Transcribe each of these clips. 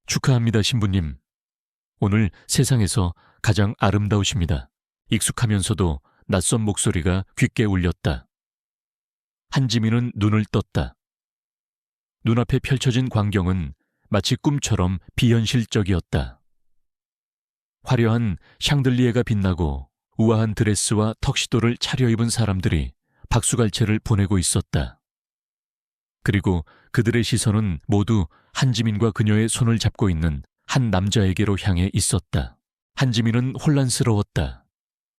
축하합니다, 신부님. 오늘 세상에서 가장 아름다우십니다. 익숙하면서도 낯선 목소리가 귓게 울렸다. 한지민은 눈을 떴다. 눈앞에 펼쳐진 광경은 마치 꿈처럼 비현실적이었다. 화려한 샹들리에가 빛나고 우아한 드레스와 턱시도를 차려입은 사람들이 박수갈채를 보내고 있었다. 그리고 그들의 시선은 모두 한지민과 그녀의 손을 잡고 있는 한 남자에게로 향해 있었다. 한지민은 혼란스러웠다.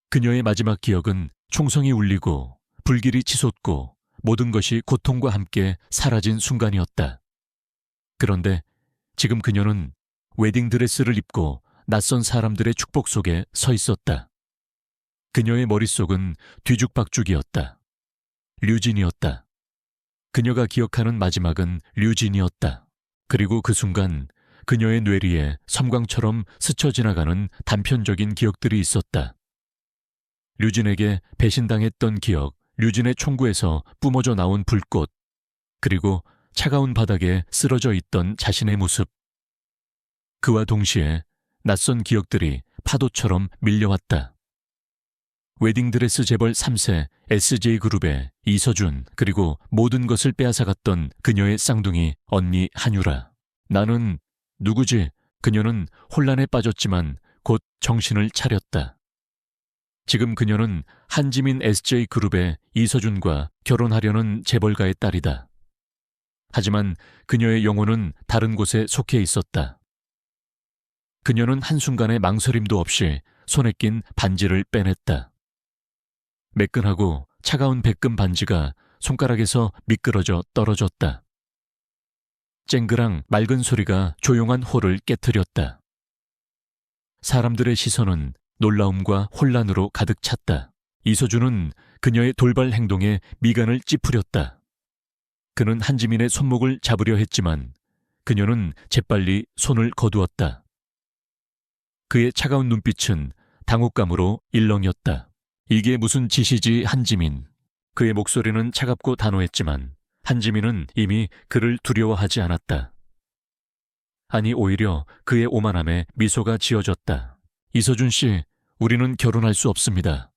그녀의 마지막 기억은 총성이 울리고 불길이 치솟고 모든 것이 고통과 함께 사라진 순간이었다. 그런데 지금 그녀는 웨딩드레스를 입고 낯선 사람들의 축복 속에 서 있었다. 그녀의 머릿속은 뒤죽박죽이었다. 류진이었다. 그녀가 기억하는 마지막은 류진이었다. 그리고 그 순간 그녀의 뇌리에 섬광처럼 스쳐 지나가는 단편적인 기억들이 있었다. 류진에게 배신당했던 기억, 류진의 총구에서 뿜어져 나온 불꽃, 그리고 차가운 바닥에 쓰러져 있던 자신의 모습. 그와 동시에 낯선 기억들이 파도처럼 밀려왔다. 웨딩드레스 재벌 3세 SJ그룹의 이서준, 그리고 모든 것을 빼앗아갔던 그녀의 쌍둥이 언니 한유라. 나는 누구지? 그녀는 혼란에 빠졌지만 곧 정신을 차렸다. 지금 그녀는 한지민 SJ그룹의 이서준과 결혼하려는 재벌가의 딸이다. 하지만 그녀의 영혼은 다른 곳에 속해 있었다. 그녀는 한순간의 망설임도 없이 손에 낀 반지를 빼냈다. 매끈하고 차가운 백금 반지가 손가락에서 미끄러져 떨어졌다. 쨍그랑 맑은 소리가 조용한 홀을 깨트렸다. 사람들의 시선은 놀라움과 혼란으로 가득 찼다. 이서준은 그녀의 돌발 행동에 미간을 찌푸렸다. 그는 한지민의 손목을 잡으려 했지만 그녀는 재빨리 손을 거두었다. 그의 차가운 눈빛은 당혹감으로 일렁였다. 이게 무슨 짓이지, 한지민. 그의 목소리는 차갑고 단호했지만 한지민은 이미 그를 두려워하지 않았다. 아니, 오히려 그의 오만함에 미소가 지어졌다. 이서준 씨, 우리는 결혼할 수 없습니다.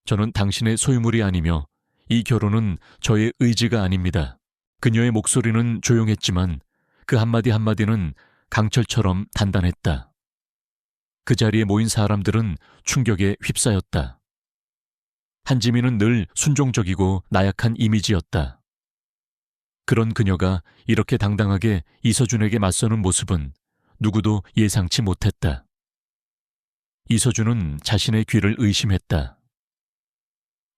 저는 당신의 소유물이 아니며 이 결혼은 저의 의지가 아닙니다. 그녀의 목소리는 조용했지만 그 한마디 한마디는 강철처럼 단단했다. 그 자리에 모인 사람들은 충격에 휩싸였다. 한지민은 늘 순종적이고 나약한 이미지였다. 그런 그녀가 이렇게 당당하게 이서준에게 맞서는 모습은 누구도 예상치 못했다. 이서준은 자신의 귀를 의심했다.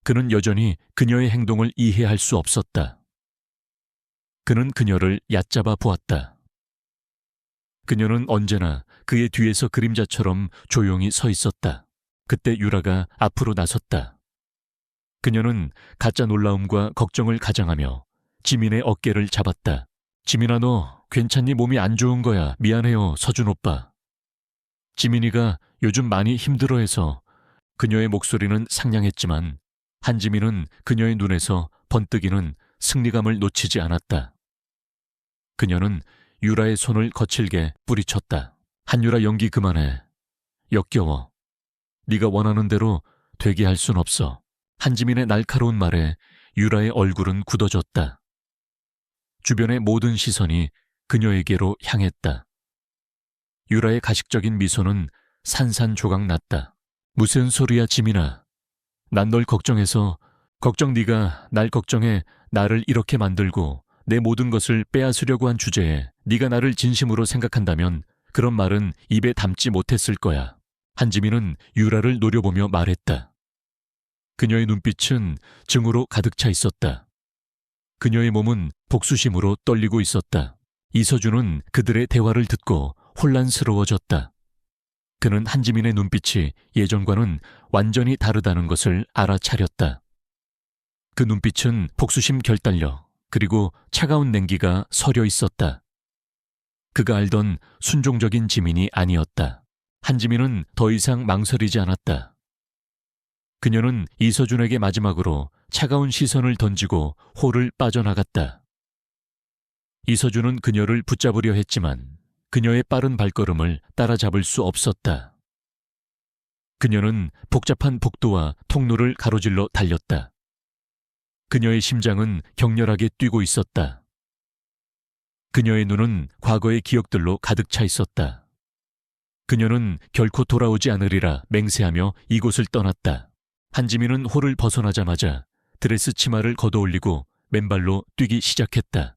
그는 여전히 그녀의 행동을 이해할 수 없었다. 그는 그녀를 얕잡아 보았다. 그녀는 언제나 그의 뒤에서 그림자처럼 조용히 서 있었다. 그때 유라가 앞으로 나섰다. 그녀는 가짜 놀라움과 걱정을 가장하며 지민의 어깨를 잡았다. 지민아, 너 괜찮니? 몸이 안 좋은 거야. 미안해요, 서준 오빠. 지민이가 요즘 많이 힘들어해서. 그녀의 목소리는 상냥했지만 한지민은 그녀의 눈에서 번뜩이는 승리감을 놓치지 않았다. 그녀는 유라의 손을 거칠게 뿌리쳤다. 한유라, 연기 그만해. 역겨워. 네가 원하는 대로 되게 할 순 없어. 한지민의 날카로운 말에 유라의 얼굴은 굳어졌다. 주변의 모든 시선이 그녀에게로 향했다. 유라의 가식적인 미소는 산산조각 났다. 무슨 소리야, 지민아. 난 널 걱정해서. 네가 날 걱정해 나를 이렇게 만들고 내 모든 것을 빼앗으려고 한 주제에 네가 나를 진심으로 생각한다면 그런 말은 입에 담지 못했을 거야. 한지민은 유라를 노려보며 말했다. 그녀의 눈빛은 증오로 가득 차 있었다. 그녀의 몸은 복수심으로 떨리고 있었다. 이서준은 그들의 대화를 듣고 혼란스러워졌다. 그는 한지민의 눈빛이 예전과는 완전히 다르다는 것을 알아차렸다. 그 눈빛은 복수심 결달려 그리고 차가운 냉기가 서려 있었다. 그가 알던 순종적인 지민이 아니었다. 한지민은 더 이상 망설이지 않았다. 그녀는 이서준에게 마지막으로 차가운 시선을 던지고 홀을 빠져나갔다. 이서준은 그녀를 붙잡으려 했지만 그녀의 빠른 발걸음을 따라잡을 수 없었다. 그녀는 복잡한 복도와 통로를 가로질러 달렸다. 그녀의 심장은 격렬하게 뛰고 있었다. 그녀의 눈은 과거의 기억들로 가득 차 있었다. 그녀는 결코 돌아오지 않으리라 맹세하며 이곳을 떠났다. 한지민은 홀을 벗어나자마자 드레스 치마를 걷어올리고 맨발로 뛰기 시작했다.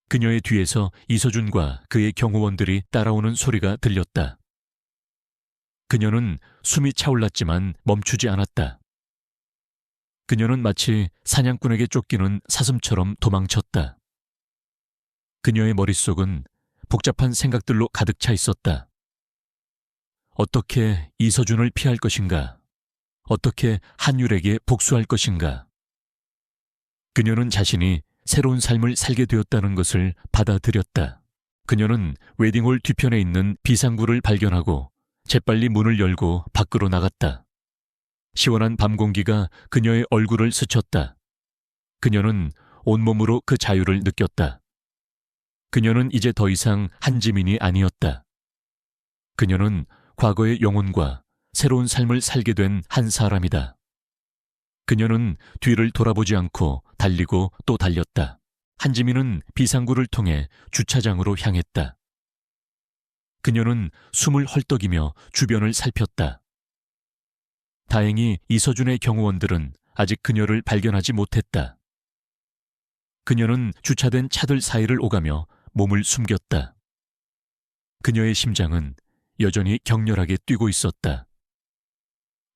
그녀의 뒤에서 이서준과 그의 경호원들이 따라오는 소리가 들렸다. 그녀는 숨이 차올랐지만 멈추지 않았다. 그녀는 마치 사냥꾼에게 쫓기는 사슴처럼 도망쳤다. 그녀의 머릿속은 복잡한 생각들로 가득 차 있었다. 어떻게 이서준을 피할 것인가? 어떻게 한율에게 복수할 것인가? 그녀는 자신이 새로운 삶을 살게 되었다는 것을 받아들였다. 그녀는 웨딩홀 뒤편에 있는 비상구를 발견하고 재빨리 문을 열고 밖으로 나갔다. 시원한 밤 공기가 그녀의 얼굴을 스쳤다. 그녀는 온몸으로 그 자유를 느꼈다. 그녀는 이제 더 이상 한지민이 아니었다. 그녀는 과거의 영혼과 새로운 삶을 살게 된 한 사람이다. 그녀는 뒤를 돌아보지 않고 달리고 또 달렸다. 한지민은 비상구를 통해 주차장으로 향했다. 그녀는 숨을 헐떡이며 주변을 살폈다. 다행히 이서준의 경호원들은 아직 그녀를 발견하지 못했다. 그녀는 주차된 차들 사이를 오가며 몸을 숨겼다. 그녀의 심장은 여전히 격렬하게 뛰고 있었다.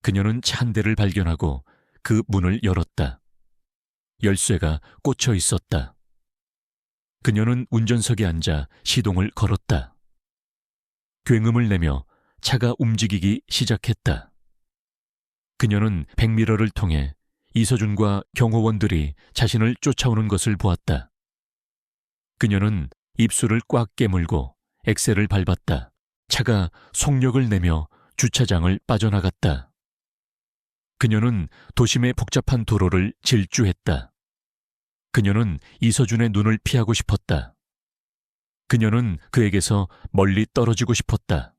그녀는 차 한 대를 발견하고 그 문을 열었다. 열쇠가 꽂혀 있었다. 그녀는 운전석에 앉아 시동을 걸었다. 굉음을 내며 차가 움직이기 시작했다. 그녀는 백미러를 통해 이서준과 경호원들이 자신을 쫓아오는 것을 보았다. 그녀는 입술을 꽉 깨물고 엑셀을 밟았다. 차가 속력을 내며 주차장을 빠져나갔다. 그녀는 도심의 복잡한 도로를 질주했다. 그녀는 이서준의 눈을 피하고 싶었다. 그녀는 그에게서 멀리 떨어지고 싶었다.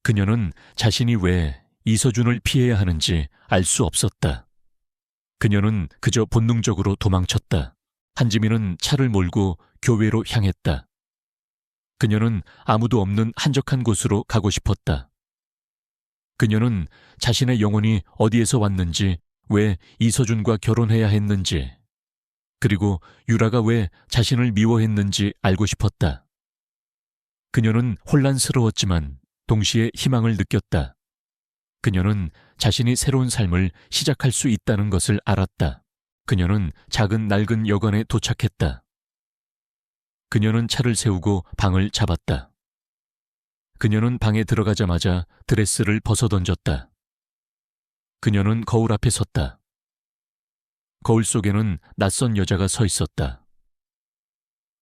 그녀는 자신이 왜 이서준을 피해야 하는지 알 수 없었다. 그녀는 그저 본능적으로 도망쳤다. 한지민은 차를 몰고 교회로 향했다. 그녀는 아무도 없는 한적한 곳으로 가고 싶었다. 그녀는 자신의 영혼이 어디에서 왔는지, 왜 이서준과 결혼해야 했는지, 그리고 유라가 왜 자신을 미워했는지 알고 싶었다. 그녀는 혼란스러웠지만 동시에 희망을 느꼈다. 그녀는 자신이 새로운 삶을 시작할 수 있다는 것을 알았다. 그녀는 작은 낡은 여관에 도착했다. 그녀는 차를 세우고 방을 잡았다. 그녀는 방에 들어가자마자 드레스를 벗어던졌다. 그녀는 거울 앞에 섰다. 거울 속에는 낯선 여자가 서 있었다.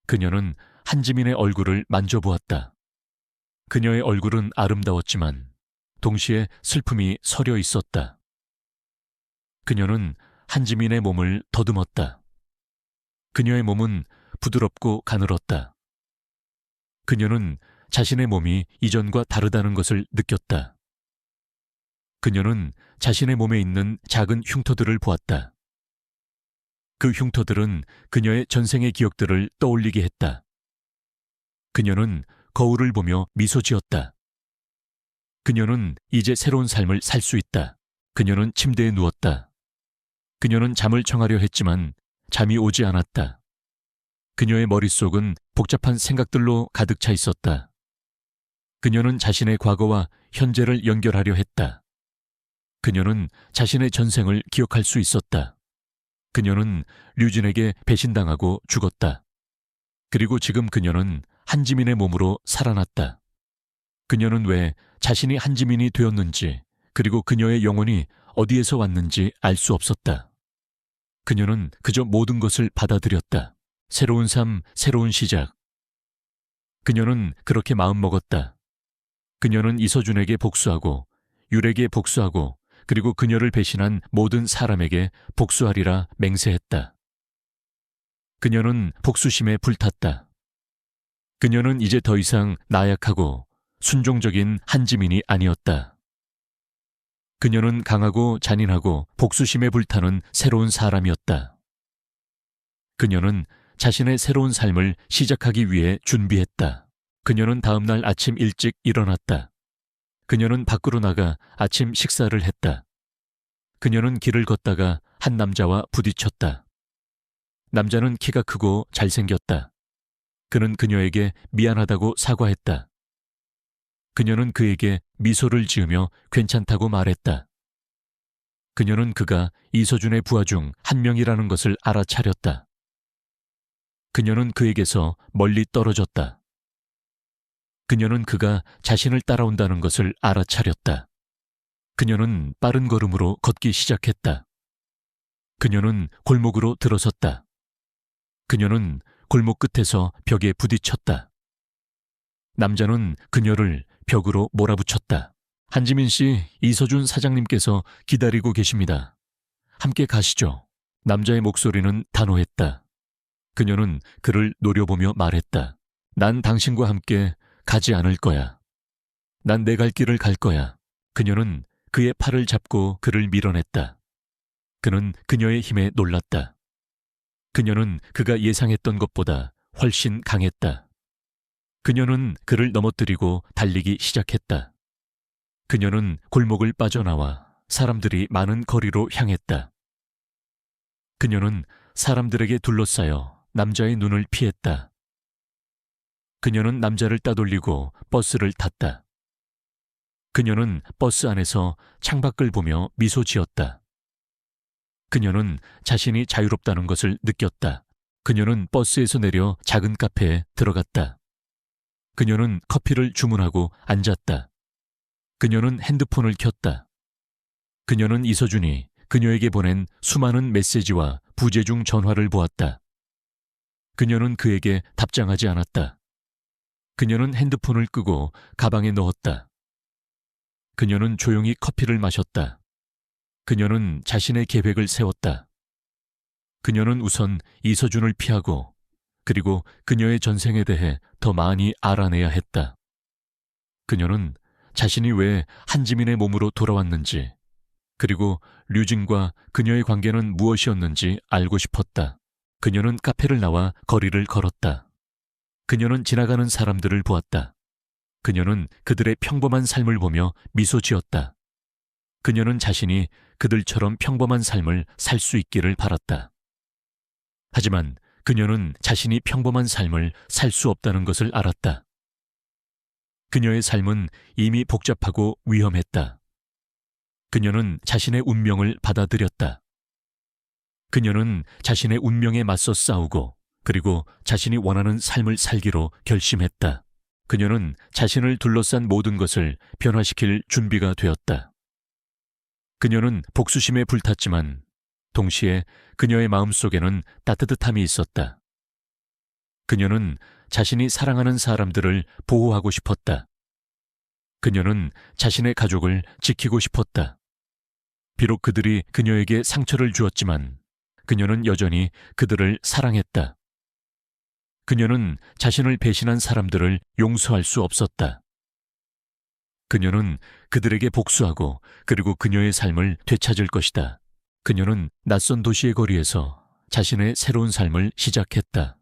그녀는 한지민의 얼굴을 만져보았다. 그녀의 얼굴은 아름다웠지만 동시에 슬픔이 서려 있었다. 그녀는 한지민의 몸을 더듬었다. 그녀의 몸은 부드럽고 가늘었다. 그녀는 자신의 몸이 이전과 다르다는 것을 느꼈다. 그녀는 자신의 몸에 있는 작은 흉터들을 보았다. 그 흉터들은 그녀의 전생의 기억들을 떠올리게 했다. 그녀는 거울을 보며 미소 지었다. 그녀는 이제 새로운 삶을 살 수 있다. 그녀는 침대에 누웠다. 그녀는 잠을 청하려 했지만 잠이 오지 않았다. 그녀의 머릿속은 복잡한 생각들로 가득 차 있었다. 그녀는 자신의 과거와 현재를 연결하려 했다. 그녀는 자신의 전생을 기억할 수 있었다. 그녀는 류진에게 배신당하고 죽었다. 그리고 지금 그녀는 한지민의 몸으로 살아났다. 그녀는 왜 자신이 한지민이 되었는지, 그리고 그녀의 영혼이 어디에서 왔는지 알 수 없었다. 그녀는 그저 모든 것을 받아들였다. 새로운 삶, 새로운 시작. 그녀는 그렇게 마음먹었다. 그녀는 이서준에게 복수하고, 율에게 복수하고, 그리고 그녀를 배신한 모든 사람에게 복수하리라 맹세했다. 그녀는 복수심에 불탔다. 그녀는 이제 더 이상 나약하고 순종적인 한지민이 아니었다. 그녀는 강하고 잔인하고 복수심에 불타는 새로운 사람이었다. 그녀는 자신의 새로운 삶을 시작하기 위해 준비했다. 그녀는 다음 날 아침 일찍 일어났다. 그녀는 밖으로 나가 아침 식사를 했다. 그녀는 길을 걷다가 한 남자와 부딪혔다. 남자는 키가 크고 잘생겼다. 그는 그녀에게 미안하다고 사과했다. 그녀는 그에게 미소를 지으며 괜찮다고 말했다. 그녀는 그가 이서준의 부하 중 한 명이라는 것을 알아차렸다. 그녀는 그에게서 멀리 떨어졌다. 그녀는 그가 자신을 따라온다는 것을 알아차렸다. 그녀는 빠른 걸음으로 걷기 시작했다. 그녀는 골목으로 들어섰다. 그녀는 골목 끝에서 벽에 부딪혔다. 남자는 그녀를 벽으로 몰아붙였다. 한지민 씨, 이서준 사장님께서 기다리고 계십니다. 함께 가시죠. 남자의 목소리는 단호했다. 그녀는 그를 노려보며 말했다. 난 당신과 함께 가지 않을 거야. 난 내 갈 길을 갈 거야. 그녀는 그의 팔을 잡고 그를 밀어냈다. 그는 그녀의 힘에 놀랐다. 그녀는 그가 예상했던 것보다 훨씬 강했다. 그녀는 그를 넘어뜨리고 달리기 시작했다. 그녀는 골목을 빠져나와 사람들이 많은 거리로 향했다. 그녀는 사람들에게 둘러싸여 남자의 눈을 피했다. 그녀는 남자를 따돌리고 버스를 탔다. 그녀는 버스 안에서 창밖을 보며 미소 지었다. 그녀는 자신이 자유롭다는 것을 느꼈다. 그녀는 버스에서 내려 작은 카페에 들어갔다. 그녀는 커피를 주문하고 앉았다. 그녀는 핸드폰을 켰다. 그녀는 이서준이 그녀에게 보낸 수많은 메시지와 부재중 전화를 보았다. 그녀는 그에게 답장하지 않았다. 그녀는 핸드폰을 끄고 가방에 넣었다. 그녀는 조용히 커피를 마셨다. 그녀는 자신의 계획을 세웠다. 그녀는 우선 이서준을 피하고 그리고 그녀의 전생에 대해 더 많이 알아내야 했다. 그녀는 자신이 왜 한지민의 몸으로 돌아왔는지 그리고 류진과 그녀의 관계는 무엇이었는지 알고 싶었다. 그녀는 카페를 나와 거리를 걸었다. 그녀는 지나가는 사람들을 보았다. 그녀는 그들의 평범한 삶을 보며 미소 지었다. 그녀는 자신이 그들처럼 평범한 삶을 살 수 있기를 바랐다. 하지만 그녀는 자신이 평범한 삶을 살 수 없다는 것을 알았다. 그녀의 삶은 이미 복잡하고 위험했다. 그녀는 자신의 운명을 받아들였다. 그녀는 자신의 운명에 맞서 싸우고 그리고 자신이 원하는 삶을 살기로 결심했다. 그녀는 자신을 둘러싼 모든 것을 변화시킬 준비가 되었다. 그녀는 복수심에 불탔지만 동시에 그녀의 마음속에는 따뜻함이 있었다. 그녀는 자신이 사랑하는 사람들을 보호하고 싶었다. 그녀는 자신의 가족을 지키고 싶었다. 비록 그들이 그녀에게 상처를 주었지만 그녀는 여전히 그들을 사랑했다. 그녀는 자신을 배신한 사람들을 용서할 수 없었다. 그녀는 그들에게 복수하고 그리고 그녀의 삶을 되찾을 것이다. 그녀는 낯선 도시의 거리에서 자신의 새로운 삶을 시작했다.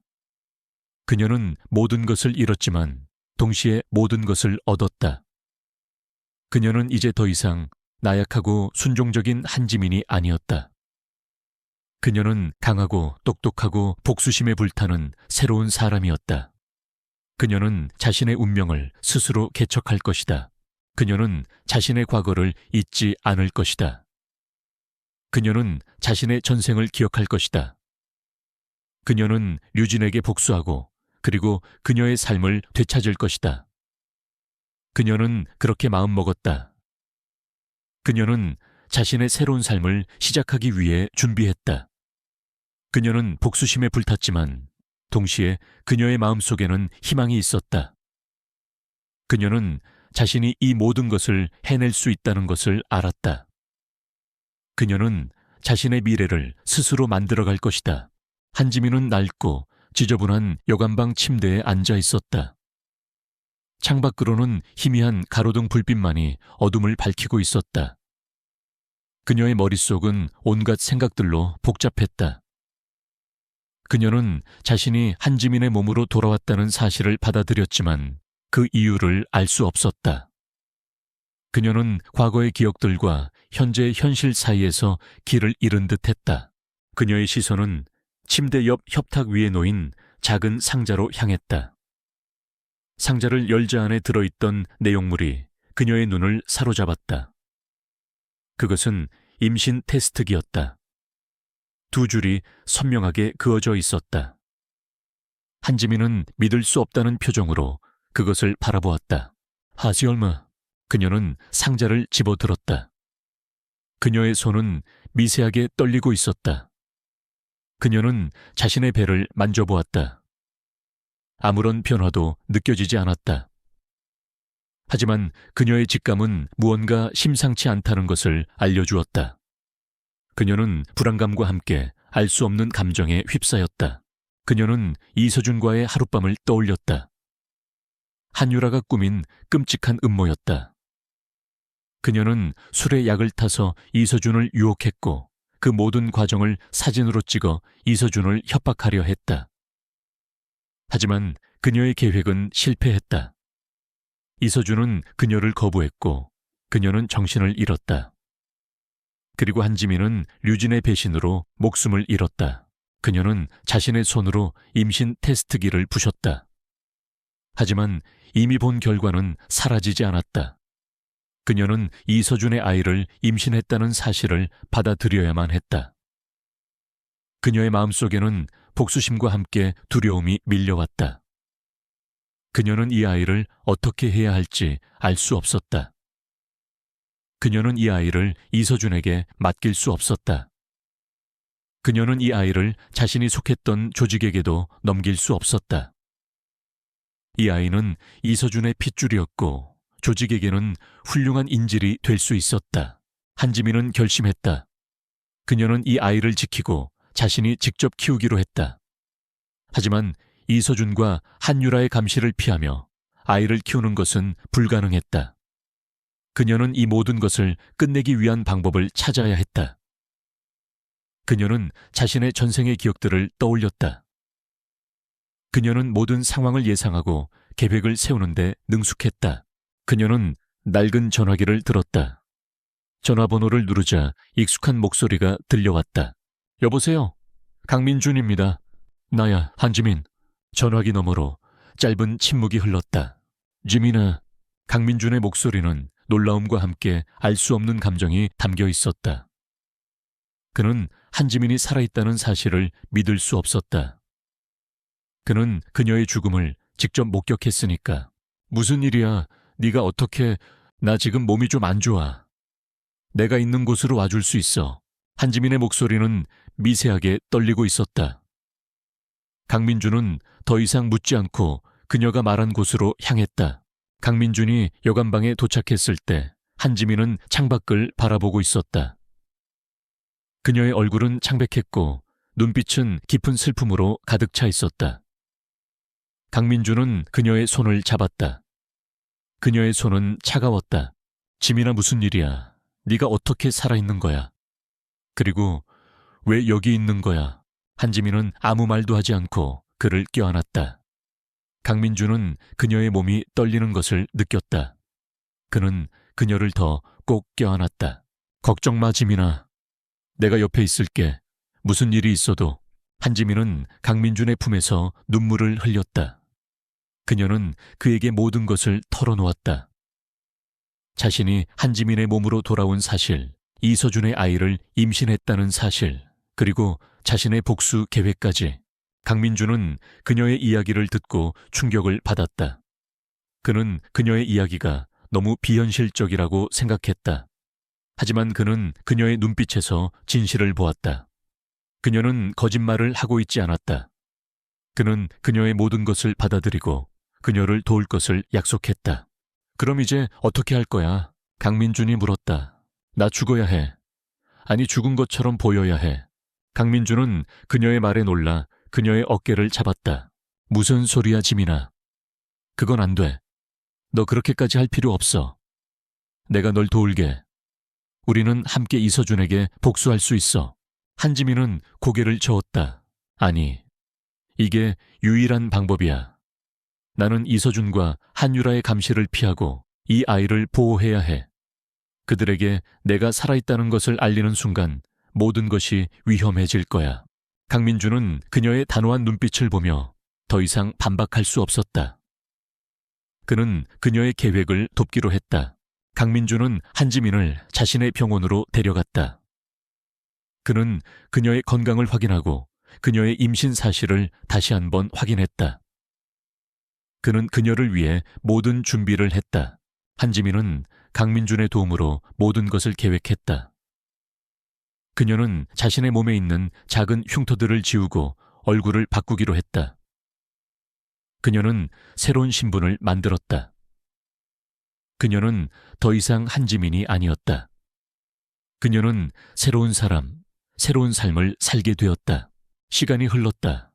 그녀는 모든 것을 잃었지만 동시에 모든 것을 얻었다. 그녀는 이제 더 이상 나약하고 순종적인 한지민이 아니었다. 그녀는 강하고 똑똑하고 복수심에 불타는 새로운 사람이었다. 그녀는 자신의 운명을 스스로 개척할 것이다. 그녀는 자신의 과거를 잊지 않을 것이다. 그녀는 자신의 전생을 기억할 것이다. 그녀는 류진에게 복수하고 그리고 그녀의 삶을 되찾을 것이다. 그녀는 그렇게 마음먹었다. 그녀는 자신의 새로운 삶을 시작하기 위해 준비했다. 그녀는 복수심에 불탔지만 동시에 그녀의 마음속에는 희망이 있었다. 그녀는 자신이 이 모든 것을 해낼 수 있다는 것을 알았다. 그녀는 자신의 미래를 스스로 만들어갈 것이다. 한지민은 낡고 지저분한 여관방 침대에 앉아 있었다. 창밖으로는 희미한 가로등 불빛만이 어둠을 밝히고 있었다. 그녀의 머릿속은 온갖 생각들로 복잡했다. 그녀는 자신이 한지민의 몸으로 돌아왔다는 사실을 받아들였지만 그 이유를 알 수 없었다. 그녀는 과거의 기억들과 현재의 현실 사이에서 길을 잃은 듯했다. 그녀의 시선은 침대 옆 협탁 위에 놓인 작은 상자로 향했다. 상자를 열자 안에 들어있던 내용물이 그녀의 눈을 사로잡았다. 그것은 임신 테스트기였다. 두 줄이 선명하게 그어져 있었다. 한지민은 믿을 수 없다는 표정으로 그것을 바라보았다. 하지 얼마, 그녀는 상자를 집어들었다. 그녀의 손은 미세하게 떨리고 있었다. 그녀는 자신의 배를 만져보았다. 아무런 변화도 느껴지지 않았다. 하지만 그녀의 직감은 무언가 심상치 않다는 것을 알려주었다. 그녀는 불안감과 함께 알 수 없는 감정에 휩싸였다. 그녀는 이서준과의 하룻밤을 떠올렸다. 한유라가 꾸민 끔찍한 음모였다. 그녀는 술에 약을 타서 이서준을 유혹했고 그 모든 과정을 사진으로 찍어 이서준을 협박하려 했다. 하지만 그녀의 계획은 실패했다. 이서준은 그녀를 거부했고 그녀는 정신을 잃었다. 그리고 한지민은 류진의 배신으로 목숨을 잃었다. 그녀는 자신의 손으로 임신 테스트기를 부셨다. 하지만 이미 본 결과는 사라지지 않았다. 그녀는 이서준의 아이를 임신했다는 사실을 받아들여야만 했다. 그녀의 마음속에는 복수심과 함께 두려움이 밀려왔다. 그녀는 이 아이를 어떻게 해야 할지 알 수 없었다. 그녀는 이 아이를 이서준에게 맡길 수 없었다. 그녀는 이 아이를 자신이 속했던 조직에게도 넘길 수 없었다. 이 아이는 이서준의 핏줄이었고 조직에게는 훌륭한 인질이 될 수 있었다. 한지민은 결심했다. 그녀는 이 아이를 지키고 자신이 직접 키우기로 했다. 하지만 이서준과 한유라의 감시를 피하며 아이를 키우는 것은 불가능했다. 그녀는 이 모든 것을 끝내기 위한 방법을 찾아야 했다. 그녀는 자신의 전생의 기억들을 떠올렸다. 그녀는 모든 상황을 예상하고 계획을 세우는데 능숙했다. 그녀는 낡은 전화기를 들었다. 전화번호를 누르자 익숙한 목소리가 들려왔다. 여보세요? 강민준입니다. 나야, 한지민. 전화기 너머로 짧은 침묵이 흘렀다. 지민아, 강민준의 목소리는 놀라움과 함께 알 수 없는 감정이 담겨 있었다. 그는 한지민이 살아있다는 사실을 믿을 수 없었다. 그는 그녀의 죽음을 직접 목격했으니까. 무슨 일이야? 네가 어떻게... 나 지금 몸이 좀 안 좋아. 내가 있는 곳으로 와줄 수 있어. 한지민의 목소리는 미세하게 떨리고 있었다. 강민준은 더 이상 묻지 않고 그녀가 말한 곳으로 향했다. 강민준이 여관방에 도착했을 때 한지민은 창밖을 바라보고 있었다. 그녀의 얼굴은 창백했고 눈빛은 깊은 슬픔으로 가득 차 있었다. 강민준은 그녀의 손을 잡았다. 그녀의 손은 차가웠다. 지민아, 무슨 일이야? 네가 어떻게 살아있는 거야? 그리고 왜 여기 있는 거야? 한지민은 아무 말도 하지 않고 그를 껴안았다. 강민준은 그녀의 몸이 떨리는 것을 느꼈다. 그는 그녀를 더 꼭 껴안았다. 걱정 마, 지민아. 내가 옆에 있을게. 무슨 일이 있어도. 한지민은 강민준의 품에서 눈물을 흘렸다. 그녀는 그에게 모든 것을 털어놓았다. 자신이 한지민의 몸으로 돌아온 사실, 이서준의 아이를 임신했다는 사실, 그리고 자신의 복수 계획까지. 강민준은 그녀의 이야기를 듣고 충격을 받았다. 그는 그녀의 이야기가 너무 비현실적이라고 생각했다. 하지만 그는 그녀의 눈빛에서 진실을 보았다. 그녀는 거짓말을 하고 있지 않았다. 그는 그녀의 모든 것을 받아들이고 그녀를 도울 것을 약속했다. 그럼 이제 어떻게 할 거야? 강민준이 물었다. 나 죽어야 해. 아니, 죽은 것처럼 보여야 해. 강민준은 그녀의 말에 놀라 그녀의 어깨를 잡았다. 무슨 소리야, 지민아. 그건 안 돼. 너 그렇게까지 할 필요 없어. 내가 널 도울게. 우리는 함께 이서준에게 복수할 수 있어. 한지민은 고개를 저었다. 아니, 이게 유일한 방법이야. 나는 이서준과 한유라의 감시를 피하고 이 아이를 보호해야 해. 그들에게 내가 살아있다는 것을 알리는 순간 모든 것이 위험해질 거야. 강민주는 그녀의 단호한 눈빛을 보며 더 이상 반박할 수 없었다. 그는 그녀의 계획을 돕기로 했다. 강민주는 한지민을 자신의 병원으로 데려갔다. 그는 그녀의 건강을 확인하고 그녀의 임신 사실을 다시 한번 확인했다. 그는 그녀를 위해 모든 준비를 했다. 한지민은 강민준의 도움으로 모든 것을 계획했다. 그녀는 자신의 몸에 있는 작은 흉터들을 지우고 얼굴을 바꾸기로 했다. 그녀는 새로운 신분을 만들었다. 그녀는 더 이상 한지민이 아니었다. 그녀는 새로운 사람, 새로운 삶을 살게 되었다. 시간이 흘렀다.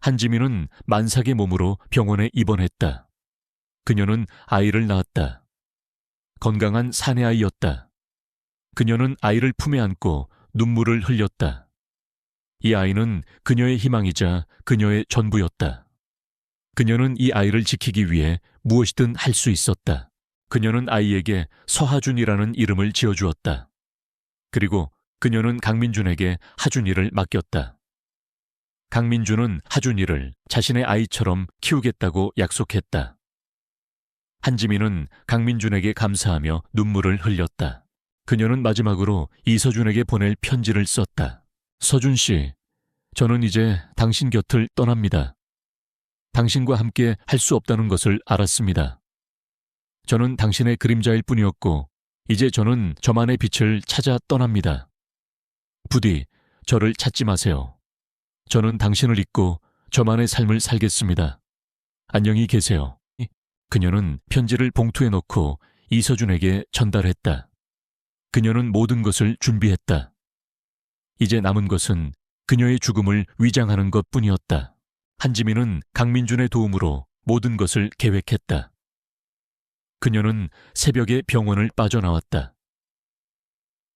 한지민은 만삭의 몸으로 병원에 입원했다. 그녀는 아이를 낳았다. 건강한 사내아이였다. 그녀는 아이를 품에 안고 눈물을 흘렸다. 이 아이는 그녀의 희망이자 그녀의 전부였다. 그녀는 이 아이를 지키기 위해 무엇이든 할 수 있었다. 그녀는 아이에게 서하준이라는 이름을 지어주었다. 그리고 그녀는 강민준에게 하준이를 맡겼다. 강민준은 하준이를 자신의 아이처럼 키우겠다고 약속했다. 한지민은 강민준에게 감사하며 눈물을 흘렸다. 그녀는 마지막으로 이서준에게 보낼 편지를 썼다. 서준 씨, 저는 이제 당신 곁을 떠납니다. 당신과 함께 할 수 없다는 것을 알았습니다. 저는 당신의 그림자일 뿐이었고 이제 저는 저만의 빛을 찾아 떠납니다. 부디 저를 찾지 마세요. 저는 당신을 잊고 저만의 삶을 살겠습니다. 안녕히 계세요. 그녀는 편지를 봉투에 넣고 이서준에게 전달했다. 그녀는 모든 것을 준비했다. 이제 남은 것은 그녀의 죽음을 위장하는 것뿐이었다. 한지민은 강민준의 도움으로 모든 것을 계획했다. 그녀는 새벽에 병원을 빠져나왔다.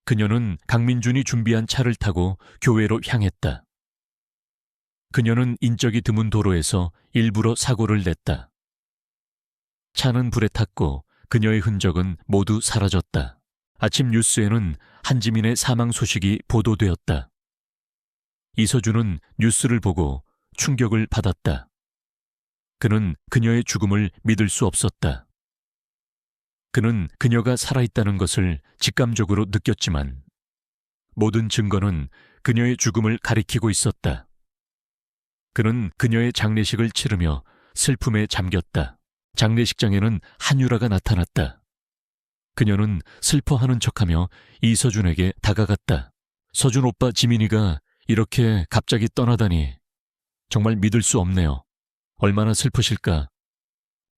그녀는 강민준이 준비한 차를 타고 교회로 향했다. 그녀는 인적이 드문 도로에서 일부러 사고를 냈다. 차는 불에 탔고 그녀의 흔적은 모두 사라졌다. 아침 뉴스에는 한지민의 사망 소식이 보도되었다. 이서준은 뉴스를 보고 충격을 받았다. 그는 그녀의 죽음을 믿을 수 없었다. 그는 그녀가 살아있다는 것을 직감적으로 느꼈지만 모든 증거는 그녀의 죽음을 가리키고 있었다. 그는 그녀의 장례식을 치르며 슬픔에 잠겼다. 장례식장에는 한유라가 나타났다. 그녀는 슬퍼하는 척하며 이서준에게 다가갔다. 서준 오빠 지민이가 이렇게 갑자기 떠나다니 정말 믿을 수 없네요. 얼마나 슬프실까.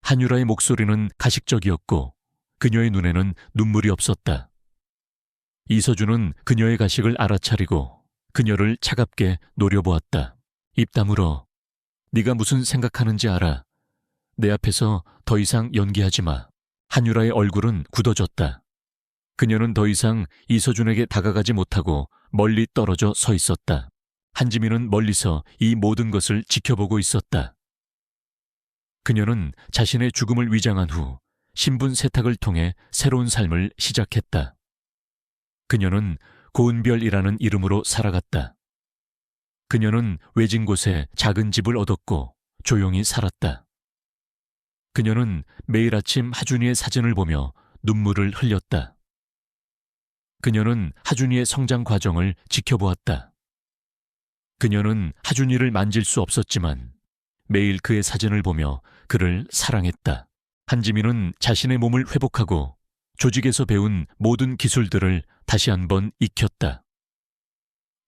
한유라의 목소리는 가식적이었고 그녀의 눈에는 눈물이 없었다. 이서준은 그녀의 가식을 알아차리고 그녀를 차갑게 노려보았다. 입 다물어. 네가 무슨 생각하는지 알아. 내 앞에서 더 이상 연기하지 마. 한유라의 얼굴은 굳어졌다. 그녀는 더 이상 이서준에게 다가가지 못하고 멀리 떨어져 서 있었다. 한지민은 멀리서 이 모든 것을 지켜보고 있었다. 그녀는 자신의 죽음을 위장한 후 신분 세탁을 통해 새로운 삶을 시작했다. 그녀는 고은별이라는 이름으로 살아갔다. 그녀는 외진 곳에 작은 집을 얻었고 조용히 살았다. 그녀는 매일 아침 하준이의 사진을 보며 눈물을 흘렸다. 그녀는 하준이의 성장 과정을 지켜보았다. 그녀는 하준이를 만질 수 없었지만 매일 그의 사진을 보며 그를 사랑했다. 한지민은 자신의 몸을 회복하고 조직에서 배운 모든 기술들을 다시 한번 익혔다.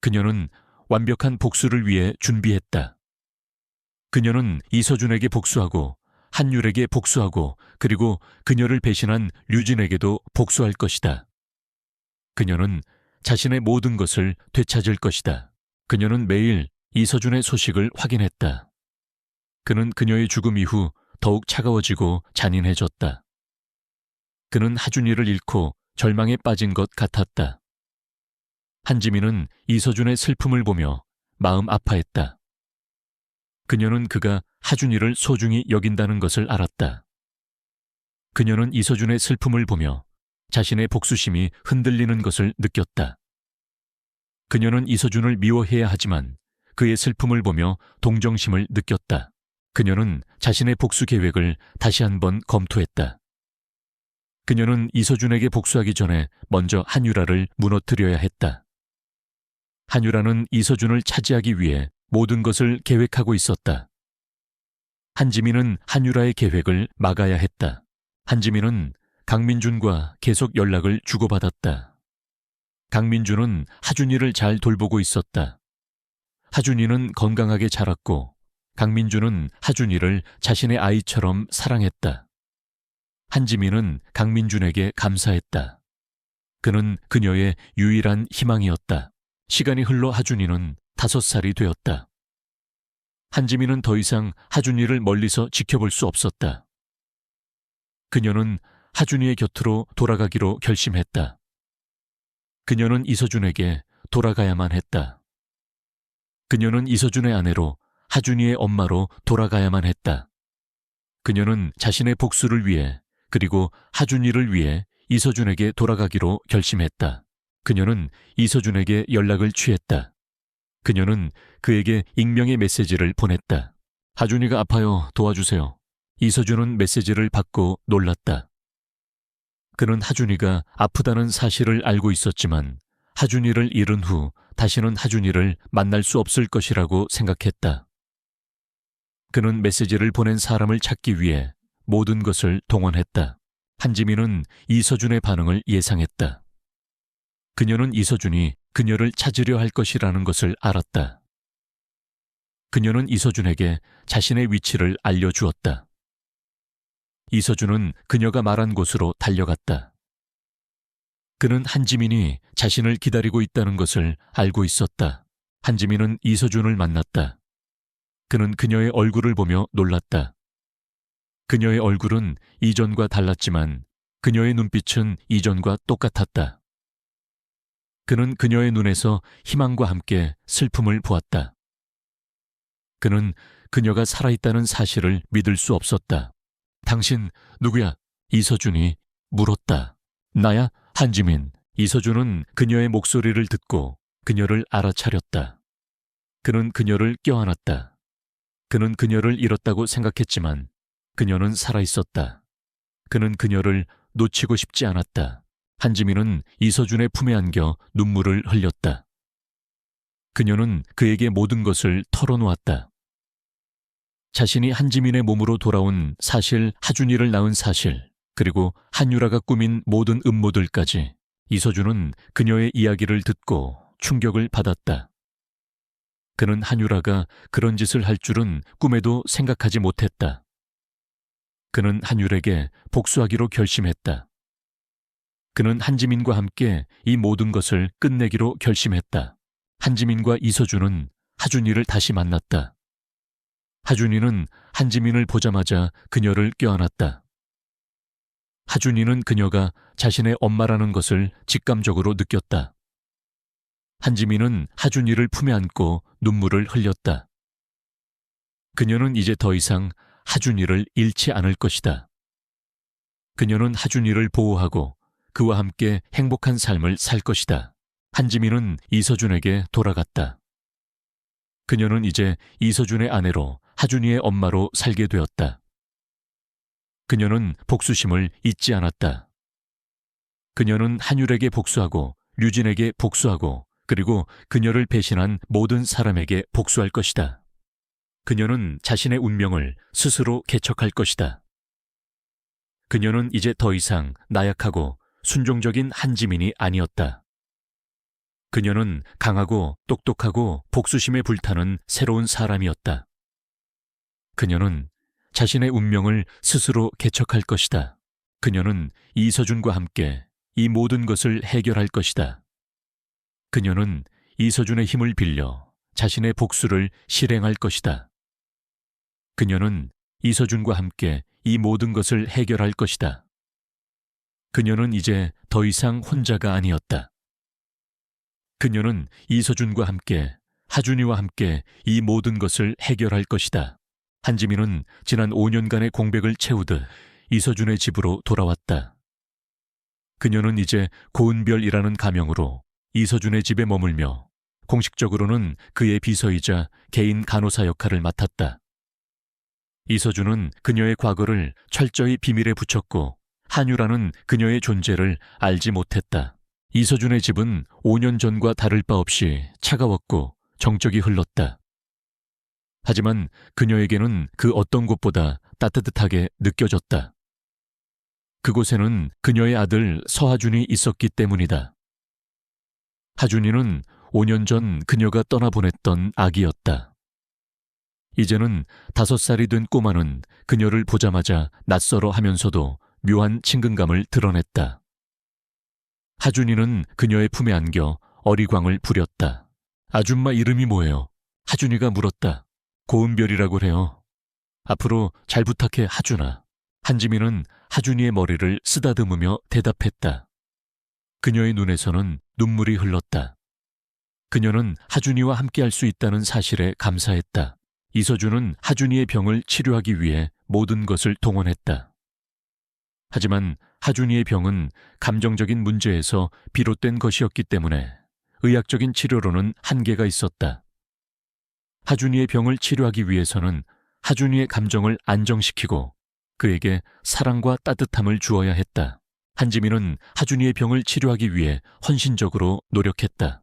그녀는 완벽한 복수를 위해 준비했다. 그녀는 이서준에게 복수하고 한율에게 복수하고 그리고 그녀를 배신한 류진에게도 복수할 것이다. 그녀는 자신의 모든 것을 되찾을 것이다. 그녀는 매일 이서준의 소식을 확인했다. 그는 그녀의 죽음 이후 더욱 차가워지고 잔인해졌다. 그는 하준이를 잃고 절망에 빠진 것 같았다. 한지민은 이서준의 슬픔을 보며 마음 아파했다. 그녀는 그가 하준이를 소중히 여긴다는 것을 알았다. 그녀는 이서준의 슬픔을 보며 자신의 복수심이 흔들리는 것을 느꼈다. 그녀는 이서준을 미워해야 하지만 그의 슬픔을 보며 동정심을 느꼈다. 그녀는 자신의 복수 계획을 다시 한번 검토했다. 그녀는 이서준에게 복수하기 전에 먼저 한유라를 무너뜨려야 했다. 한유라는 이서준을 차지하기 위해 모든 것을 계획하고 있었다. 한지민은 한유라의 계획을 막아야 했다. 한지민은 강민준과 계속 연락을 주고받았다. 강민준은 하준이를 잘 돌보고 있었다. 하준이는 건강하게 자랐고 강민준은 하준이를 자신의 아이처럼 사랑했다. 한지민은 강민준에게 감사했다. 그는 그녀의 유일한 희망이었다. 시간이 흘러 하준이는 5살이 되었다. 한지민은 더 이상 하준이를 멀리서 지켜볼 수 없었다. 그녀는 하준이의 곁으로 돌아가기로 결심했다. 그녀는 이서준에게 돌아가야만 했다. 그녀는 이서준의 아내로 하준이의 엄마로 돌아가야만 했다. 그녀는 자신의 복수를 위해 그리고 하준이를 위해 이서준에게 돌아가기로 결심했다. 그녀는 이서준에게 연락을 취했다. 그녀는 그에게 익명의 메시지를 보냈다. 하준이가 아파요. 도와주세요. 이서준은 메시지를 받고 놀랐다. 그는 하준이가 아프다는 사실을 알고 있었지만 하준이를 잃은 후 다시는 하준이를 만날 수 없을 것이라고 생각했다. 그는 메시지를 보낸 사람을 찾기 위해 모든 것을 동원했다. 한지민은 이서준의 반응을 예상했다. 그녀는 이서준이 그녀를 찾으려 할 것이라는 것을 알았다. 그녀는 이서준에게 자신의 위치를 알려주었다. 이서준은 그녀가 말한 곳으로 달려갔다. 그는 한지민이 자신을 기다리고 있다는 것을 알고 있었다. 한지민은 이서준을 만났다. 그는 그녀의 얼굴을 보며 놀랐다. 그녀의 얼굴은 이전과 달랐지만 그녀의 눈빛은 이전과 똑같았다. 그는 그녀의 눈에서 희망과 함께 슬픔을 보았다. 그는 그녀가 살아있다는 사실을 믿을 수 없었다. 당신 누구야? 이서준이 물었다. 나야? 한지민. 이서준은 그녀의 목소리를 듣고 그녀를 알아차렸다. 그는 그녀를 껴안았다. 그는 그녀를 잃었다고 생각했지만 그녀는 살아있었다. 그는 그녀를 놓치고 싶지 않았다. 한지민은 이서준의 품에 안겨 눈물을 흘렸다. 그녀는 그에게 모든 것을 털어놓았다. 자신이 한지민의 몸으로 돌아온 사실, 하준이를 낳은 사실, 그리고 한유라가 꾸민 모든 음모들까지 이서준은 그녀의 이야기를 듣고 충격을 받았다. 그는 한유라가 그런 짓을 할 줄은 꿈에도 생각하지 못했다. 그는 한유라에게 복수하기로 결심했다. 그는 한지민과 함께 이 모든 것을 끝내기로 결심했다. 한지민과 이서준은 하준이를 다시 만났다. 하준이는 한지민을 보자마자 그녀를 껴안았다. 하준이는 그녀가 자신의 엄마라는 것을 직감적으로 느꼈다. 한지민은 하준이를 품에 안고 눈물을 흘렸다. 그녀는 이제 더 이상 하준이를 잃지 않을 것이다. 그녀는 하준이를 보호하고 그와 함께 행복한 삶을 살 것이다. 한지민은 이서준에게 돌아갔다. 그녀는 이제 이서준의 아내로 하준이의 엄마로 살게 되었다. 그녀는 복수심을 잊지 않았다. 그녀는 한율에게 복수하고 류진에게 복수하고 그리고 그녀를 배신한 모든 사람에게 복수할 것이다. 그녀는 자신의 운명을 스스로 개척할 것이다. 그녀는 이제 더 이상 나약하고 순종적인 한지민이 아니었다. 그녀는 강하고 똑똑하고 복수심에 불타는 새로운 사람이었다. 그녀는 자신의 운명을 스스로 개척할 것이다. 그녀는 이서준과 함께 이 모든 것을 해결할 것이다. 그녀는 이서준의 힘을 빌려 자신의 복수를 실행할 것이다. 그녀는 이서준과 함께 이 모든 것을 해결할 것이다. 그녀는 이제 더 이상 혼자가 아니었다. 그녀는 이서준과 함께, 하준이와 함께 이 모든 것을 해결할 것이다. 한지민은 지난 5년간의 공백을 채우듯 이서준의 집으로 돌아왔다. 그녀는 이제 고은별이라는 가명으로 이서준의 집에 머물며 공식적으로는 그의 비서이자 개인 간호사 역할을 맡았다. 이서준은 그녀의 과거를 철저히 비밀에 붙였고 한유라는 그녀의 존재를 알지 못했다. 이서준의 집은 5년 전과 다를 바 없이 차가웠고 정적이 흘렀다. 하지만 그녀에게는 그 어떤 곳보다 따뜻하게 느껴졌다. 그곳에는 그녀의 아들 서하준이 있었기 때문이다. 하준이는 5년 전 그녀가 떠나보냈던 아기였다. 이제는 5살이 된 꼬마는 그녀를 보자마자 낯설어 하면서도 묘한 친근감을 드러냈다. 하준이는 그녀의 품에 안겨 어리광을 부렸다. 아줌마 이름이 뭐예요? 하준이가 물었다. 고은별이라고 해요. 앞으로 잘 부탁해, 하준아. 한지민은 하준이의 머리를 쓰다듬으며 대답했다. 그녀의 눈에서는 눈물이 흘렀다. 그녀는 하준이와 함께할 수 있다는 사실에 감사했다. 이서준은 하준이의 병을 치료하기 위해 모든 것을 동원했다. 하지만 하준이의 병은 감정적인 문제에서 비롯된 것이었기 때문에 의학적인 치료로는 한계가 있었다. 하준이의 병을 치료하기 위해서는 하준이의 감정을 안정시키고 그에게 사랑과 따뜻함을 주어야 했다. 한지민은 하준이의 병을 치료하기 위해 헌신적으로 노력했다.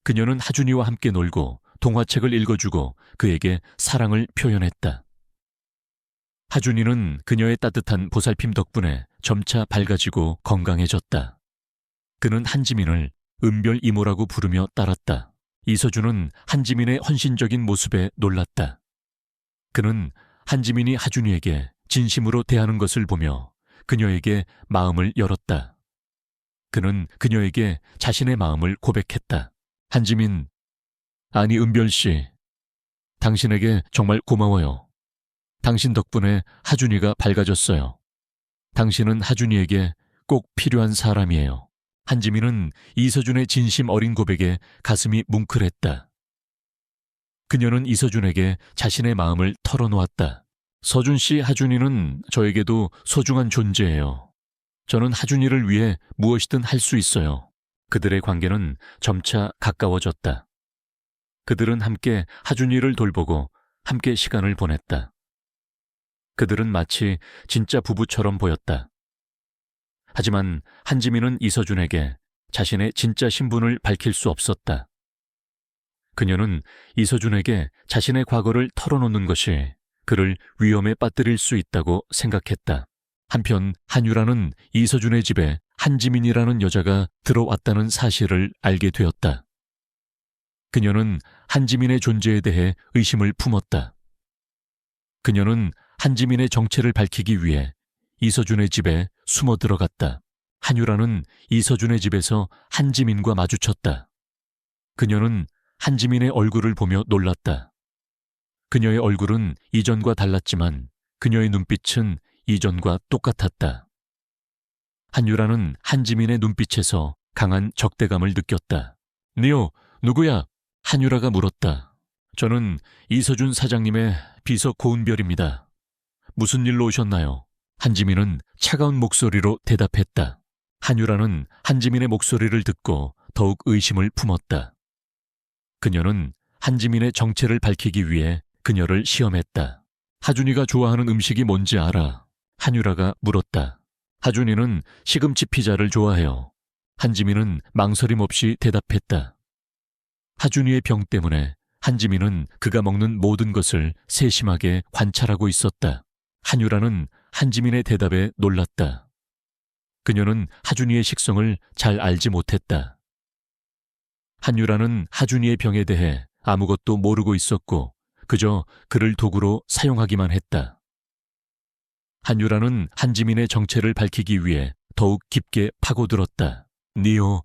그녀는 하준이와 함께 놀고 동화책을 읽어주고 그에게 사랑을 표현했다. 하준이는 그녀의 따뜻한 보살핌 덕분에 점차 밝아지고 건강해졌다. 그는 한지민을 은별 이모라고 부르며 따랐다. 이서준은 한지민의 헌신적인 모습에 놀랐다. 그는 한지민이 하준이에게 진심으로 대하는 것을 보며 그녀에게 마음을 열었다. 그는 그녀에게 자신의 마음을 고백했다. 한지민, 아니 은별씨, 당신에게 정말 고마워요. 당신 덕분에 하준이가 밝아졌어요. 당신은 하준이에게 꼭 필요한 사람이에요. 한지민은 이서준의 진심 어린 고백에 가슴이 뭉클했다. 그녀는 이서준에게 자신의 마음을 털어놓았다. 서준씨, 하준이는 저에게도 소중한 존재예요. 저는 하준이를 위해 무엇이든 할 수 있어요. 그들의 관계는 점차 가까워졌다. 그들은 함께 하준이를 돌보고 함께 시간을 보냈다. 그들은 마치 진짜 부부처럼 보였다. 하지만 한지민은 이서준에게 자신의 진짜 신분을 밝힐 수 없었다. 그녀는 이서준에게 자신의 과거를 털어놓는 것이 그를 위험에 빠뜨릴 수 있다고 생각했다. 한편 한유라는 이서준의 집에 한지민이라는 여자가 들어왔다는 사실을 알게 되었다. 그녀는 한지민의 존재에 대해 의심을 품었다. 그녀는 한지민의 정체를 밝히기 위해 이서준의 집에 숨어 들어갔다. 한유라는 이서준의 집에서 한지민과 마주쳤다. 그녀는 한지민의 얼굴을 보며 놀랐다. 그녀의 얼굴은 이전과 달랐지만 그녀의 눈빛은 이전과 똑같았다. 한유라는 한지민의 눈빛에서 강한 적대감을 느꼈다. 니오, 누구야? 한유라가 물었다. 저는 이서준 사장님의 비서 고은별입니다. 무슨 일로 오셨나요? 한지민은 차가운 목소리로 대답했다. 한유라는 한지민의 목소리를 듣고 더욱 의심을 품었다. 그녀는 한지민의 정체를 밝히기 위해 그녀를 시험했다. 하준이가 좋아하는 음식이 뭔지 알아? 한유라가 물었다. 하준이는 시금치 피자를 좋아해요. 한지민은 망설임 없이 대답했다. 하준이의 병 때문에 한지민은 그가 먹는 모든 것을 세심하게 관찰하고 있었다. 한유라는 한지민의 대답에 놀랐다. 그녀는 하준이의 식성을 잘 알지 못했다. 한유라는 하준이의 병에 대해 아무것도 모르고 있었고 그저 그를 도구로 사용하기만 했다. 한유라는 한지민의 정체를 밝히기 위해 더욱 깊게 파고들었다. 니오,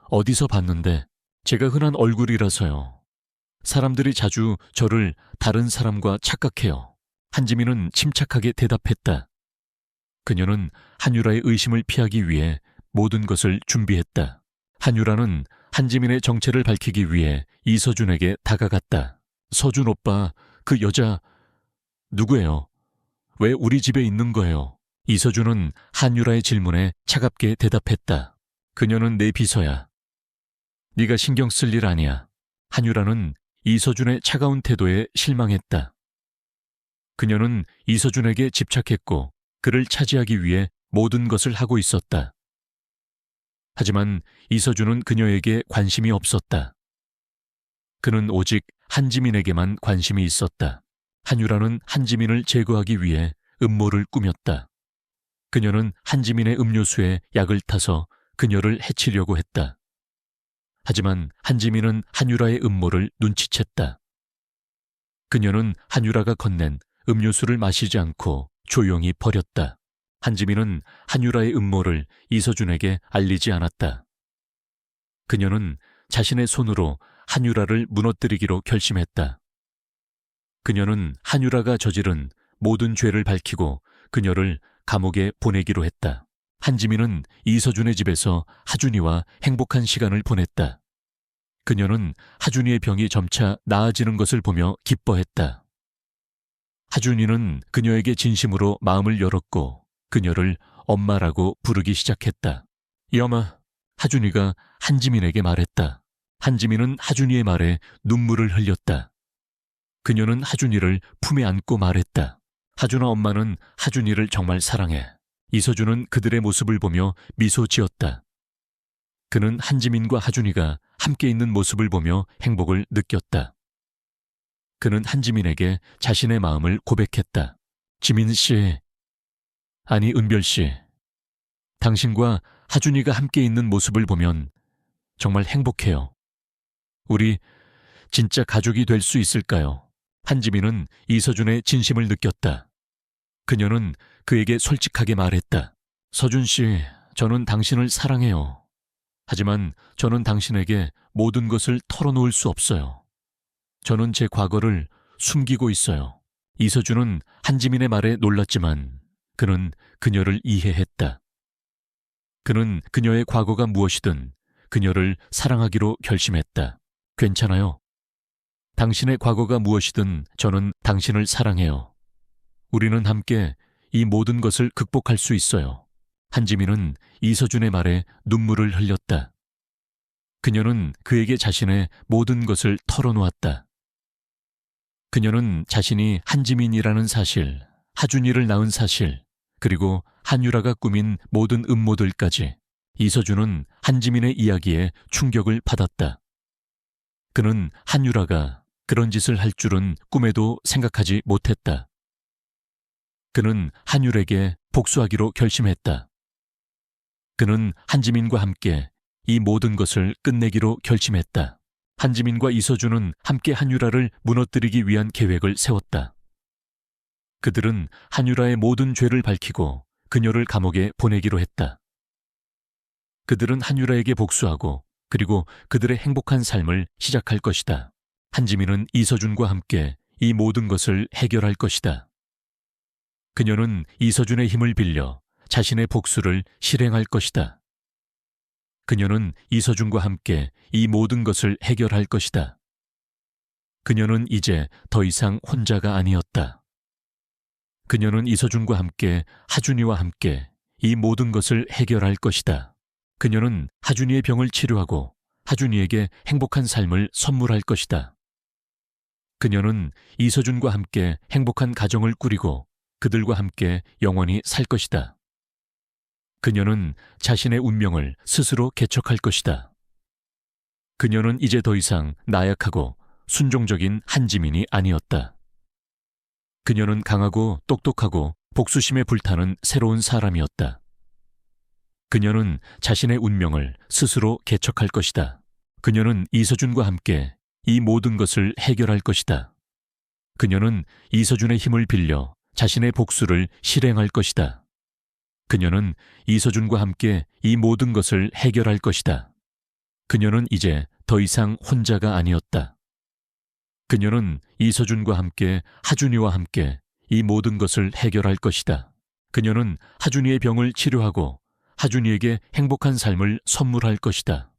어디서 봤는데 제가 흔한 얼굴이라서요. 사람들이 자주 저를 다른 사람과 착각해요. 한지민은 침착하게 대답했다. 그녀는 한유라의 의심을 피하기 위해 모든 것을 준비했다. 한유라는 한지민의 정체를 밝히기 위해 이서준에게 다가갔다. 서준 오빠, 그 여자 누구예요? 왜 우리 집에 있는 거예요? 이서준은 한유라의 질문에 차갑게 대답했다. 그녀는 내 비서야. 네가 신경 쓸 일 아니야. 한유라는 이서준의 차가운 태도에 실망했다. 그녀는 이서준에게 집착했고 그를 차지하기 위해 모든 것을 하고 있었다. 하지만 이서준은 그녀에게 관심이 없었다. 그는 오직 한지민에게만 관심이 있었다. 한유라는 한지민을 제거하기 위해 음모를 꾸몄다. 그녀는 한지민의 음료수에 약을 타서 그녀를 해치려고 했다. 하지만 한지민은 한유라의 음모를 눈치챘다. 그녀는 한유라가 건넨 음료수를 마시지 않고 조용히 버렸다. 한지민은 한유라의 음모를 이서준에게 알리지 않았다. 그녀는 자신의 손으로 한유라를 무너뜨리기로 결심했다. 그녀는 한유라가 저지른 모든 죄를 밝히고 그녀를 감옥에 보내기로 했다. 한지민은 이서준의 집에서 하준이와 행복한 시간을 보냈다. 그녀는 하준이의 병이 점차 나아지는 것을 보며 기뻐했다. 하준이는 그녀에게 진심으로 마음을 열었고 그녀를 엄마라고 부르기 시작했다. 여마, 하준이가 한지민에게 말했다. 한지민은 하준이의 말에 눈물을 흘렸다. 그녀는 하준이를 품에 안고 말했다. 하준아, 엄마는 하준이를 정말 사랑해. 이서준은 그들의 모습을 보며 미소 지었다. 그는 한지민과 하준이가 함께 있는 모습을 보며 행복을 느꼈다. 그는 한지민에게 자신의 마음을 고백했다. 지민 씨, 아니 은별 씨, 당신과 하준이가 함께 있는 모습을 보면 정말 행복해요. 우리 진짜 가족이 될 수 있을까요? 한지민은 이서준의 진심을 느꼈다. 그녀는 그에게 솔직하게 말했다. 서준 씨, 저는 당신을 사랑해요. 하지만 저는 당신에게 모든 것을 털어놓을 수 없어요. 저는 제 과거를 숨기고 있어요. 이서준은 한지민의 말에 놀랐지만 그는 그녀를 이해했다. 그는 그녀의 과거가 무엇이든 그녀를 사랑하기로 결심했다. 괜찮아요. 당신의 과거가 무엇이든 저는 당신을 사랑해요. 우리는 함께 이 모든 것을 극복할 수 있어요. 한지민은 이서준의 말에 눈물을 흘렸다. 그녀는 그에게 자신의 모든 것을 털어놓았다. 그녀는 자신이 한지민이라는 사실, 하준이를 낳은 사실, 그리고 한유라가 꾸민 모든 음모들까지 이서준은 한지민의 이야기에 충격을 받았다. 그는 한유라가 그런 짓을 할 줄은 꿈에도 생각하지 못했다. 그는 한율에게 복수하기로 결심했다. 그는 한지민과 함께 이 모든 것을 끝내기로 결심했다. 한지민과 이서준은 함께 한유라를 무너뜨리기 위한 계획을 세웠다. 그들은 한유라의 모든 죄를 밝히고 그녀를 감옥에 보내기로 했다. 그들은 한유라에게 복수하고 그리고 그들의 행복한 삶을 시작할 것이다. 한지민은 이서준과 함께 이 모든 것을 해결할 것이다. 그녀는 이서준의 힘을 빌려 자신의 복수를 실행할 것이다. 그녀는 이서준과 함께 이 모든 것을 해결할 것이다. 그녀는 이제 더 이상 혼자가 아니었다. 그녀는 이서준과 함께 하준이와 함께 이 모든 것을 해결할 것이다. 그녀는 하준이의 병을 치료하고 하준이에게 행복한 삶을 선물할 것이다. 그녀는 이서준과 함께 행복한 가정을 꾸리고 그들과 함께 영원히 살 것이다. 그녀는 자신의 운명을 스스로 개척할 것이다. 그녀는 이제 더 이상 나약하고 순종적인 한지민이 아니었다. 그녀는 강하고 똑똑하고 복수심에 불타는 새로운 사람이었다. 그녀는 자신의 운명을 스스로 개척할 것이다. 그녀는 이서준과 함께 이 모든 것을 해결할 것이다. 그녀는 이서준의 힘을 빌려 자신의 복수를 실행할 것이다. 그녀는 이서준과 함께 이 모든 것을 해결할 것이다. 그녀는 이제 더 이상 혼자가 아니었다. 그녀는 이서준과 함께 하준이와 함께 이 모든 것을 해결할 것이다. 그녀는 하준이의 병을 치료하고 하준이에게 행복한 삶을 선물할 것이다.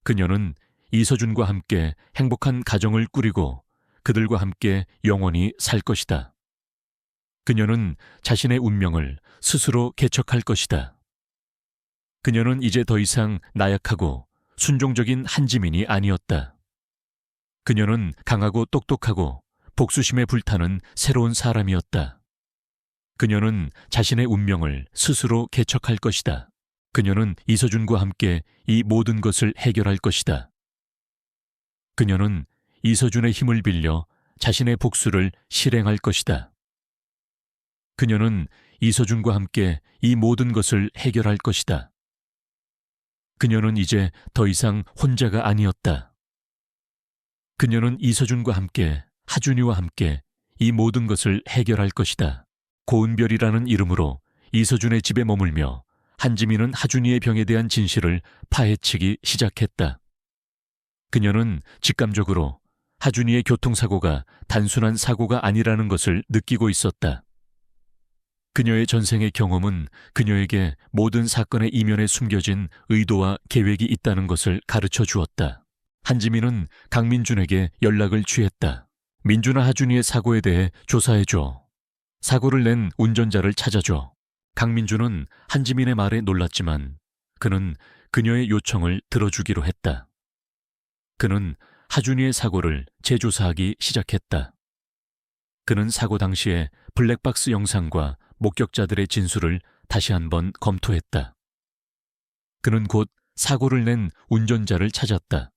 그녀는 이서준과 함께 행복한 가정을 꾸리고 그들과 함께 영원히 살 것이다. 그녀는 자신의 운명을 스스로 개척할 것이다. 그녀는 이제 더 이상 나약하고 순종적인 한지민이 아니었다. 그녀는 강하고 똑똑하고 복수심에 불타는 새로운 사람이었다. 그녀는 자신의 운명을 스스로 개척할 것이다. 그녀는 이서준과 함께 이 모든 것을 해결할 것이다. 그녀는 이서준의 힘을 빌려 자신의 복수를 실행할 것이다. 그녀는 이서준과 함께 이 모든 것을 해결할 것이다. 그녀는 이제 더 이상 혼자가 아니었다. 그녀는 이서준과 함께 하준이와 함께 이 모든 것을 해결할 것이다. 고은별이라는 이름으로 이서준의 집에 머물며 한지민은 하준이의 병에 대한 진실을 파헤치기 시작했다. 그녀는 직감적으로 하준이의 교통사고가 단순한 사고가 아니라는 것을 느끼고 있었다. 그녀의 전생의 경험은 그녀에게 모든 사건의 이면에 숨겨진 의도와 계획이 있다는 것을 가르쳐 주었다. 한지민은 강민준에게 연락을 취했다. 민준아, 하준이의 사고에 대해 조사해줘. 사고를 낸 운전자를 찾아줘. 강민준은 한지민의 말에 놀랐지만 그는 그녀의 요청을 들어주기로 했다. 그는 하준이의 사고를 재조사하기 시작했다. 그는 사고 당시의 블랙박스 영상과 목격자들의 진술을 다시 한번 검토했다. 그는 곧 사고를 낸 운전자를 찾았다.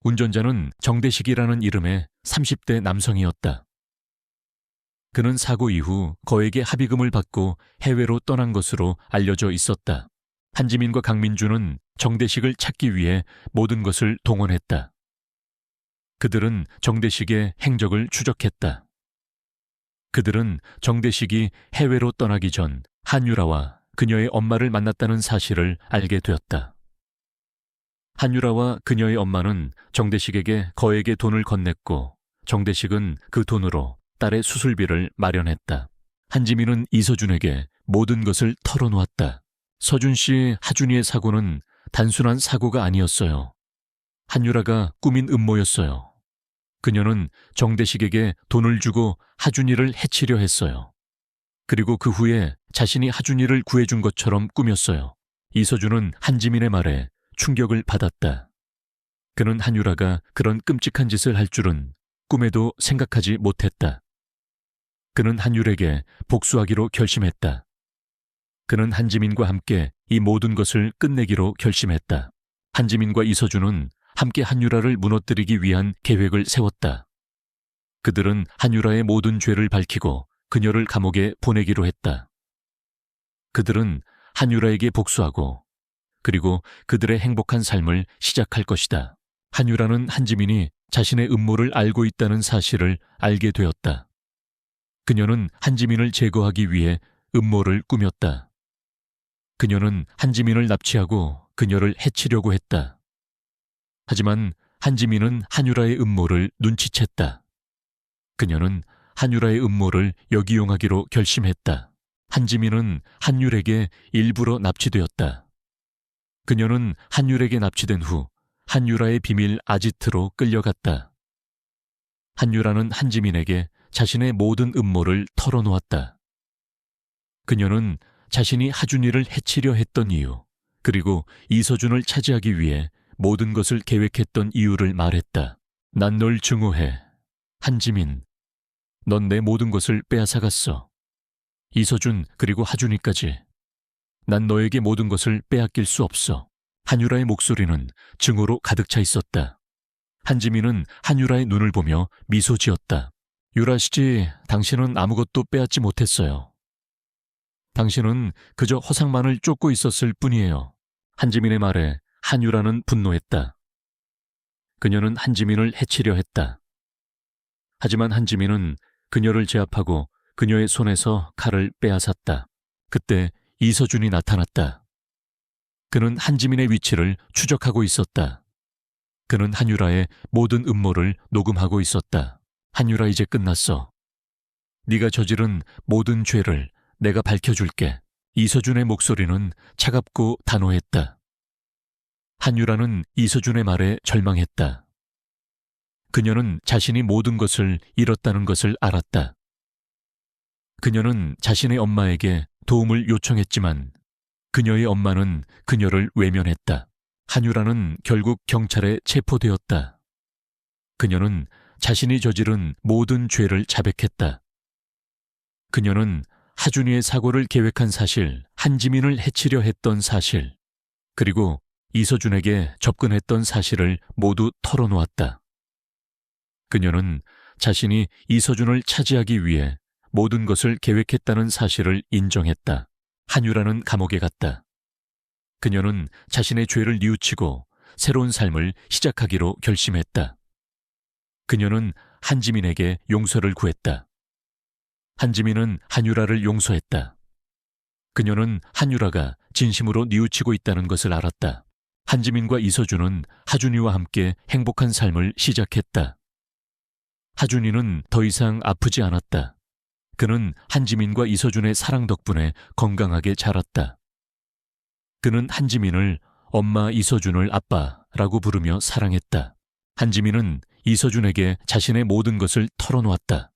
운전자는 정대식이라는 이름의 30대 남성이었다. 그는 사고 이후 거액의 합의금을 받고 해외로 떠난 것으로 알려져 있었다. 한지민과 강민준은 정대식을 찾기 위해 모든 것을 동원했다. 그들은 정대식의 행적을 추적했다. 그들은 정대식이 해외로 떠나기 전 한유라와 그녀의 엄마를 만났다는 사실을 알게 되었다. 한유라와 그녀의 엄마는 정대식에게 거액의 돈을 건넸고 정대식은 그 돈으로 딸의 수술비를 마련했다. 한지민은 이서준에게 모든 것을 털어놓았다. 서준 씨, 하준이의 사고는 단순한 사고가 아니었어요. 한유라가 꾸민 음모였어요. 그녀는 정대식에게 돈을 주고 하준이를 해치려 했어요. 그리고 그 후에 자신이 하준이를 구해준 것처럼 꾸몄어요. 이서준은 한지민의 말에 충격을 받았다. 그는 한유라가 그런 끔찍한 짓을 할 줄은 꿈에도 생각하지 못했다. 그는 한율에게 복수하기로 결심했다. 그는 한지민과 함께 이 모든 것을 끝내기로 결심했다. 한지민과 이서준은 함께 한유라를 무너뜨리기 위한 계획을 세웠다. 그들은 한유라의 모든 죄를 밝히고 그녀를 감옥에 보내기로 했다. 그들은 한유라에게 복수하고 그리고 그들의 행복한 삶을 시작할 것이다. 한유라는 한지민이 자신의 음모를 알고 있다는 사실을 알게 되었다. 그녀는 한지민을 제거하기 위해 음모를 꾸몄다. 그녀는 한지민을 납치하고 그녀를 해치려고 했다. 하지만 한지민은 한유라의 음모를 눈치챘다. 그녀는 한유라의 음모를 역이용하기로 결심했다. 한지민은 한율에게 일부러 납치되었다. 그녀는 한율에게 납치된 후 한유라의 비밀 아지트로 끌려갔다. 한유라는 한지민에게 자신의 모든 음모를 털어놓았다. 그녀는 자신이 하준이를 해치려 했던 이유, 그리고 이서준을 차지하기 위해 모든 것을 계획했던 이유를 말했다. 난 널 증오해. 한지민, 넌 내 모든 것을 빼앗아갔어. 이서준 그리고 하준이까지. 난 너에게 모든 것을 빼앗길 수 없어. 한유라의 목소리는 증오로 가득 차 있었다. 한지민은 한유라의 눈을 보며 미소 지었다. 유라씨지, 당신은 아무것도 빼앗지 못했어요. 당신은 그저 허상만을 쫓고 있었을 뿐이에요. 한지민의 말에 한유라는 분노했다. 그녀는 한지민을 해치려 했다. 하지만 한지민은 그녀를 제압하고 그녀의 손에서 칼을 빼앗았다. 그때 이서준이 나타났다. 그는 한지민의 위치를 추적하고 있었다. 그는 한유라의 모든 음모를 녹음하고 있었다. 한유라, 이제 끝났어. 네가 저지른 모든 죄를 내가 밝혀줄게. 이서준의 목소리는 차갑고 단호했다. 한유라는 이서준의 말에 절망했다. 그녀는 자신이 모든 것을 잃었다는 것을 알았다. 그녀는 자신의 엄마에게 도움을 요청했지만 그녀의 엄마는 그녀를 외면했다. 한유라는 결국 경찰에 체포되었다. 그녀는 자신이 저지른 모든 죄를 자백했다. 그녀는 하준이의 사고를 계획한 사실, 한지민을 해치려 했던 사실, 그리고 이서준에게 접근했던 사실을 모두 털어놓았다. 그녀는 자신이 이서준을 차지하기 위해 모든 것을 계획했다는 사실을 인정했다. 한유라는 감옥에 갔다. 그녀는 자신의 죄를 뉘우치고 새로운 삶을 시작하기로 결심했다. 그녀는 한지민에게 용서를 구했다. 한지민은 한유라를 용서했다. 그녀는 한유라가 진심으로 뉘우치고 있다는 것을 알았다. 한지민과 이서준은 하준이와 함께 행복한 삶을 시작했다. 하준이는 더 이상 아프지 않았다. 그는 한지민과 이서준의 사랑 덕분에 건강하게 자랐다. 그는 한지민을 엄마 이서준을 아빠라고 부르며 사랑했다. 한지민은 이서준에게 자신의 모든 것을 털어놓았다.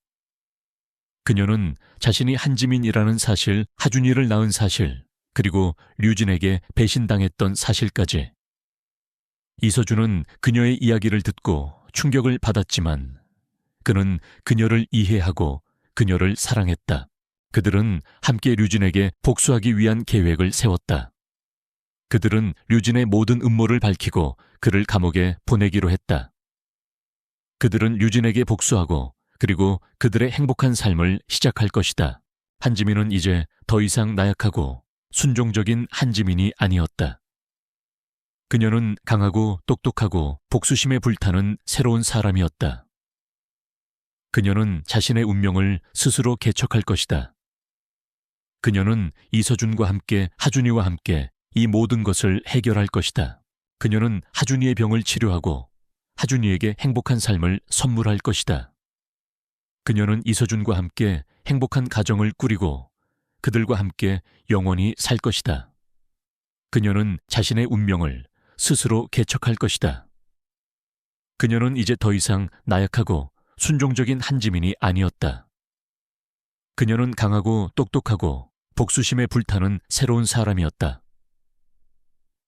그녀는 자신이 한지민이라는 사실, 하준이를 낳은 사실, 그리고 류진에게 배신당했던 사실까지. 이서준은 그녀의 이야기를 듣고 충격을 받았지만 그는 그녀를 이해하고 그녀를 사랑했다. 그들은 함께 류진에게 복수하기 위한 계획을 세웠다. 그들은 류진의 모든 음모를 밝히고 그를 감옥에 보내기로 했다. 그들은 류진에게 복수하고 그리고 그들의 행복한 삶을 시작할 것이다. 한지민은 이제 더 이상 나약하고 순종적인 한지민이 아니었다. 그녀는 강하고 똑똑하고 복수심에 불타는 새로운 사람이었다. 그녀는 자신의 운명을 스스로 개척할 것이다. 그녀는 이서준과 함께 하준이와 함께 이 모든 것을 해결할 것이다. 그녀는 하준이의 병을 치료하고 하준이에게 행복한 삶을 선물할 것이다. 그녀는 이서준과 함께 행복한 가정을 꾸리고 그들과 함께 영원히 살 것이다. 그녀는 자신의 운명을 스스로 개척할 것이다. 그녀는 이제 더 이상 나약하고 순종적인 한지민이 아니었다. 그녀는 강하고 똑똑하고 복수심에 불타는 새로운 사람이었다.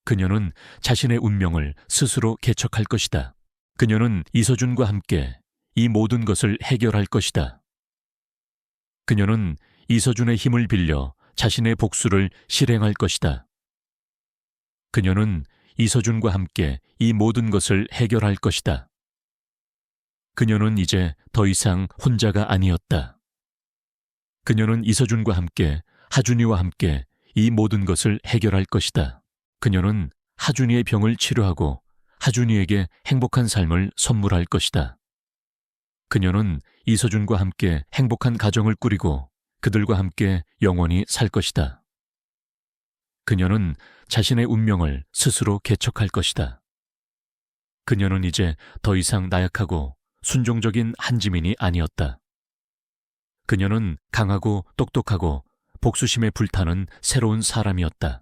그녀는 자신의 운명을 스스로 개척할 것이다. 그녀는 이서준과 함께 이 모든 것을 해결할 것이다. 그녀는 이서준의 힘을 빌려 자신의 복수를 실행할 것이다. 그녀는 이서준과 함께 이 모든 것을 해결할 것이다. 그녀는 이제 더 이상 혼자가 아니었다. 그녀는 이서준과 함께 하준이와 함께 이 모든 것을 해결할 것이다. 그녀는 하준이의 병을 치료하고 하준이에게 행복한 삶을 선물할 것이다. 그녀는 이서준과 함께 행복한 가정을 꾸리고 그들과 함께 영원히 살 것이다. 그녀는 자신의 운명을 스스로 개척할 것이다. 그녀는 이제 더 이상 나약하고 순종적인 한지민이 아니었다. 그녀는 강하고 똑똑하고 복수심에 불타는 새로운 사람이었다.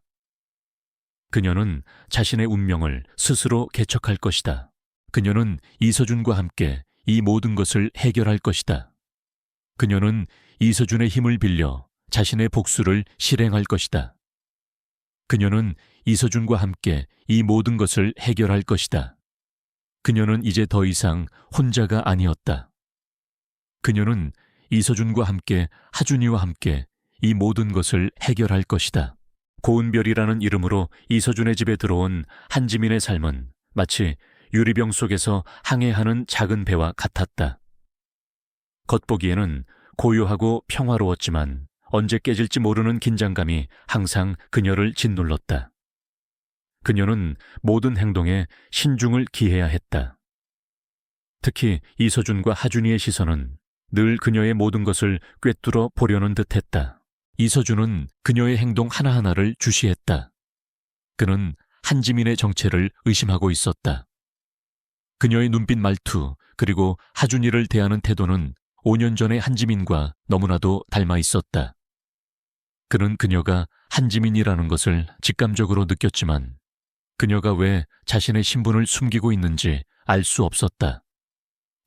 그녀는 자신의 운명을 스스로 개척할 것이다. 그녀는 이서준과 함께 이 모든 것을 해결할 것이다. 그녀는 이서준의 힘을 빌려 자신의 복수를 실행할 것이다. 그녀는 이서준과 함께 이 모든 것을 해결할 것이다. 그녀는 이제 더 이상 혼자가 아니었다. 그녀는 이서준과 함께 하준이와 함께 이 모든 것을 해결할 것이다. 고은별이라는 이름으로 이서준의 집에 들어온 한지민의 삶은 마치 유리병 속에서 항해하는 작은 배와 같았다. 겉보기에는 고요하고 평화로웠지만 언제 깨질지 모르는 긴장감이 항상 그녀를 짓눌렀다. 그녀는 모든 행동에 신중을 기해야 했다. 특히 이서준과 하준이의 시선은 늘 그녀의 모든 것을 꿰뚫어 보려는 듯했다. 이서준은 그녀의 행동 하나하나를 주시했다. 그는 한지민의 정체를 의심하고 있었다. 그녀의 눈빛 말투 그리고 하준이를 대하는 태도는 5년 전의 한지민과 너무나도 닮아 있었다. 그는 그녀가 한지민이라는 것을 직감적으로 느꼈지만 그녀가 왜 자신의 신분을 숨기고 있는지 알 수 없었다.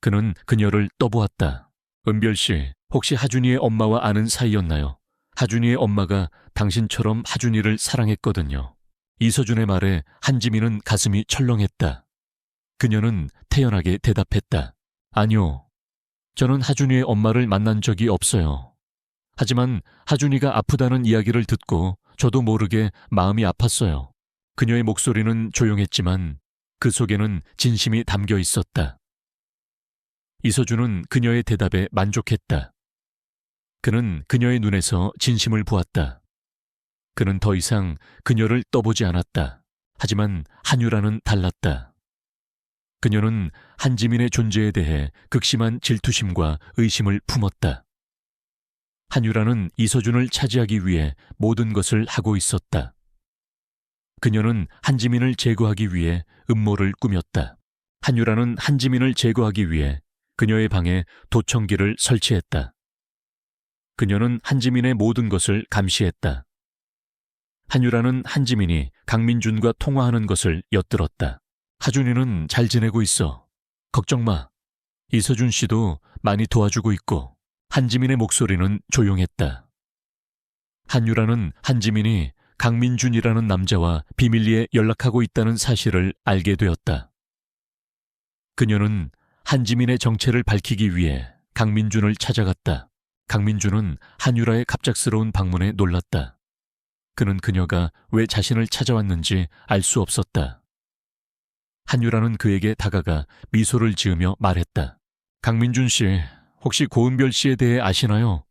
그는 그녀를 떠보았다. 은별 씨, 혹시 하준이의 엄마와 아는 사이였나요? 하준이의 엄마가 당신처럼 하준이를 사랑했거든요. 이서준의 말에 한지민은 가슴이 철렁했다. 그녀는 태연하게 대답했다. 아니요. 저는 하준이의 엄마를 만난 적이 없어요. 하지만 하준이가 아프다는 이야기를 듣고 저도 모르게 마음이 아팠어요. 그녀의 목소리는 조용했지만 그 속에는 진심이 담겨 있었다. 이서준은 그녀의 대답에 만족했다. 그는 그녀의 눈에서 진심을 보았다. 그는 더 이상 그녀를 떠보지 않았다. 하지만 한유라는 달랐다. 그녀는 한지민의 존재에 대해 극심한 질투심과 의심을 품었다. 한유라는 이서준을 차지하기 위해 모든 것을 하고 있었다. 그녀는 한지민을 제거하기 위해 음모를 꾸몄다. 한유라는 한지민을 제거하기 위해 그녀의 방에 도청기를 설치했다. 그녀는 한지민의 모든 것을 감시했다. 한유라는 한지민이 강민준과 통화하는 것을 엿들었다. 하준이는 잘 지내고 있어. 걱정 마. 이서준 씨도 많이 도와주고 있고. 한지민의 목소리는 조용했다. 한유라는 한지민이 강민준이라는 남자와 비밀리에 연락하고 있다는 사실을 알게 되었다. 그녀는 한지민의 정체를 밝히기 위해 강민준을 찾아갔다. 강민준은 한유라의 갑작스러운 방문에 놀랐다. 그는 그녀가 왜 자신을 찾아왔는지 알 수 없었다. 한유라는 그에게 다가가 미소를 지으며 말했다. 강민준 씨, 혹시 고은별 씨에 대해 아시나요?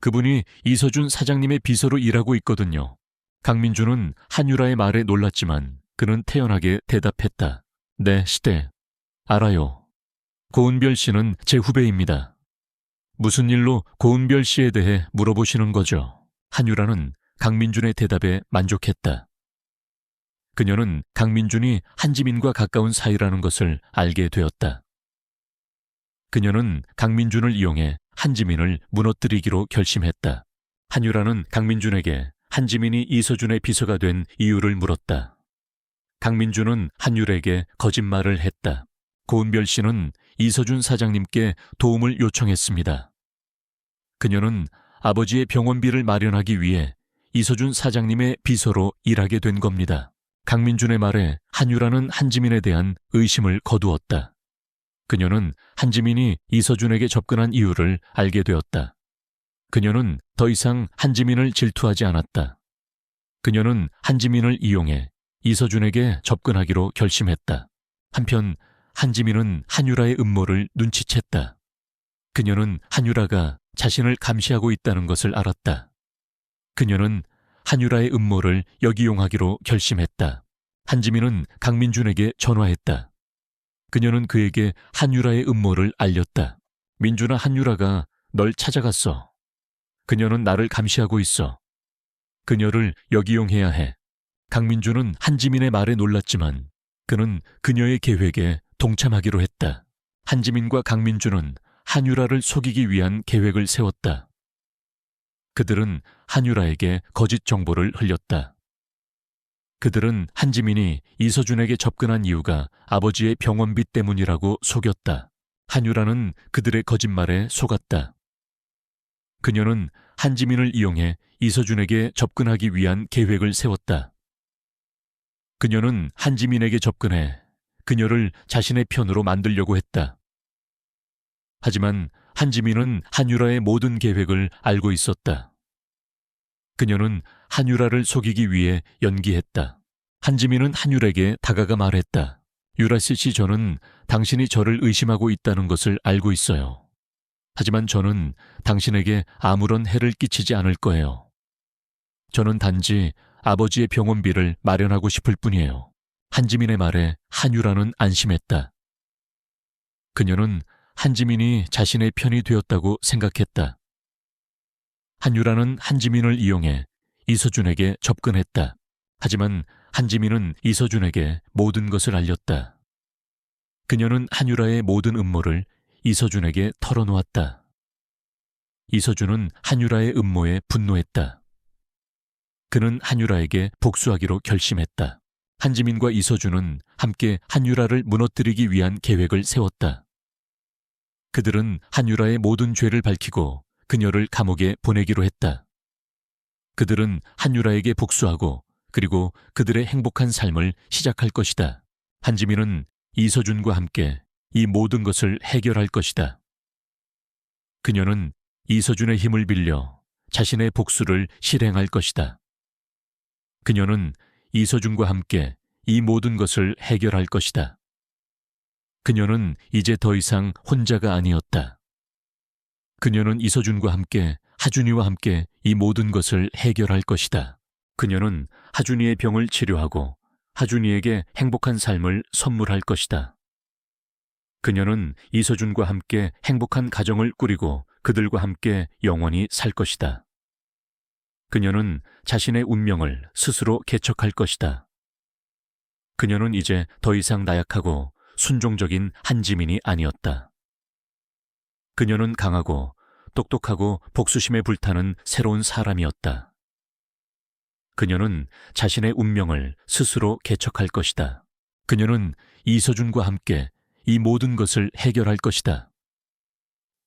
그분이 이서준 사장님의 비서로 일하고 있거든요. 강민준은 한유라의 말에 놀랐지만 그는 태연하게 대답했다. 네, 시대. 알아요. 고은별 씨는 제 후배입니다. 무슨 일로 고은별 씨에 대해 물어보시는 거죠? 한유라는 강민준의 대답에 만족했다. 그녀는 강민준이 한지민과 가까운 사이라는 것을 알게 되었다. 그녀는 강민준을 이용해 한지민을 무너뜨리기로 결심했다. 한유라는 강민준에게 한지민이 이서준의 비서가 된 이유를 물었다. 강민준은 한유라에게 거짓말을 했다. 고은별 씨는 이서준 사장님께 도움을 요청했습니다. 그녀는 아버지의 병원비를 마련하기 위해 이서준 사장님의 비서로 일하게 된 겁니다. 강민준의 말에 한유라는 한지민에 대한 의심을 거두었다. 그녀는 한지민이 이서준에게 접근한 이유를 알게 되었다. 그녀는 더 이상 한지민을 질투하지 않았다. 그녀는 한지민을 이용해 이서준에게 접근하기로 결심했다. 한편 한지민은 한유라의 음모를 눈치챘다. 그녀는 한유라가 자신을 감시하고 있다는 것을 알았다. 그녀는 한유라의 음모를 역이용하기로 결심했다. 한지민은 강민준에게 전화했다. 그녀는 그에게 한유라의 음모를 알렸다. 민준아, 한유라가 널 찾아갔어. 그녀는 나를 감시하고 있어. 그녀를 역이용해야 해. 강민준은 한지민의 말에 놀랐지만 그는 그녀의 계획에 동참하기로 했다. 한지민과 강민준은 한유라를 속이기 위한 계획을 세웠다. 그들은 한유라에게 거짓 정보를 흘렸다. 그들은 한지민이 이서준에게 접근한 이유가 아버지의 병원비 때문이라고 속였다. 한유라는 그들의 거짓말에 속았다. 그녀는 한지민을 이용해 이서준에게 접근하기 위한 계획을 세웠다. 그녀는 한지민에게 접근해 그녀를 자신의 편으로 만들려고 했다. 하지만 한지민은 한유라의 모든 계획을 알고 있었다. 그녀는 한유라를 속이기 위해 연기했다. 한지민은 한유라에게 다가가 말했다. 유라씨, 저는 당신이 저를 의심하고 있다는 것을 알고 있어요. 하지만 저는 당신에게 아무런 해를 끼치지 않을 거예요. 저는 단지 아버지의 병원비를 마련하고 싶을 뿐이에요. 한지민의 말에 한유라는 안심했다. 그녀는 한지민이 자신의 편이 되었다고 생각했다. 한유라는 한지민을 이용해 이서준에게 접근했다. 하지만 한지민은 이서준에게 모든 것을 알렸다. 그녀는 한유라의 모든 음모를 이서준에게 털어놓았다. 이서준은 한유라의 음모에 분노했다. 그는 한유라에게 복수하기로 결심했다. 한지민과 이서준은 함께 한유라를 무너뜨리기 위한 계획을 세웠다. 그들은 한유라의 모든 죄를 밝히고 그녀를 감옥에 보내기로 했다. 그들은 한유라에게 복수하고 그리고 그들의 행복한 삶을 시작할 것이다. 한지민은 이서준과 함께 이 모든 것을 해결할 것이다. 그녀는 이서준의 힘을 빌려 자신의 복수를 실행할 것이다. 그녀는 이서준과 함께 이 모든 것을 해결할 것이다. 그녀는 이제 더 이상 혼자가 아니었다. 그녀는 이서준과 함께 하준이와 함께 이 모든 것을 해결할 것이다. 그녀는 하준이의 병을 치료하고 하준이에게 행복한 삶을 선물할 것이다. 그녀는 이서준과 함께 행복한 가정을 꾸리고 그들과 함께 영원히 살 것이다. 그녀는 자신의 운명을 스스로 개척할 것이다. 그녀는 이제 더 이상 나약하고 순종적인 한지민이 아니었다. 그녀는 강하고 똑똑하고 복수심에 불타는 새로운 사람이었다. 그녀는 자신의 운명을 스스로 개척할 것이다. 그녀는 이서준과 함께 이 모든 것을 해결할 것이다.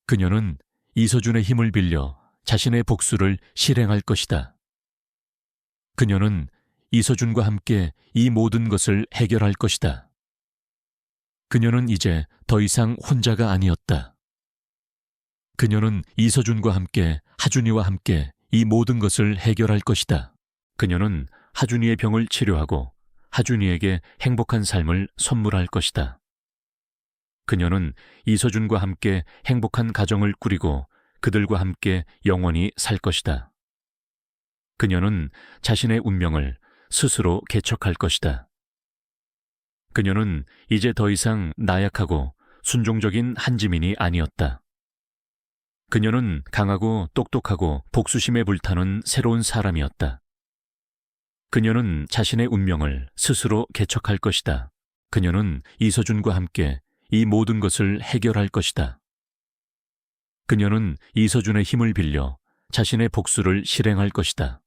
그녀는 이서준의 힘을 빌려 자신의 복수를 실행할 것이다. 그녀는 이서준과 함께 이 모든 것을 해결할 것이다. 그녀는 이제 더 이상 혼자가 아니었다. 그녀는 이서준과 함께 하준이와 함께 이 모든 것을 해결할 것이다. 그녀는 하준이의 병을 치료하고 하준이에게 행복한 삶을 선물할 것이다. 그녀는 이서준과 함께 행복한 가정을 꾸리고 그들과 함께 영원히 살 것이다. 그녀는 자신의 운명을 스스로 개척할 것이다. 그녀는 이제 더 이상 나약하고 순종적인 한지민이 아니었다. 그녀는 강하고 똑똑하고 복수심에 불타는 새로운 사람이었다. 그녀는 자신의 운명을 스스로 개척할 것이다. 그녀는 이서준과 함께 이 모든 것을 해결할 것이다. 그녀는 이서준의 힘을 빌려 자신의 복수를 실행할 것이다.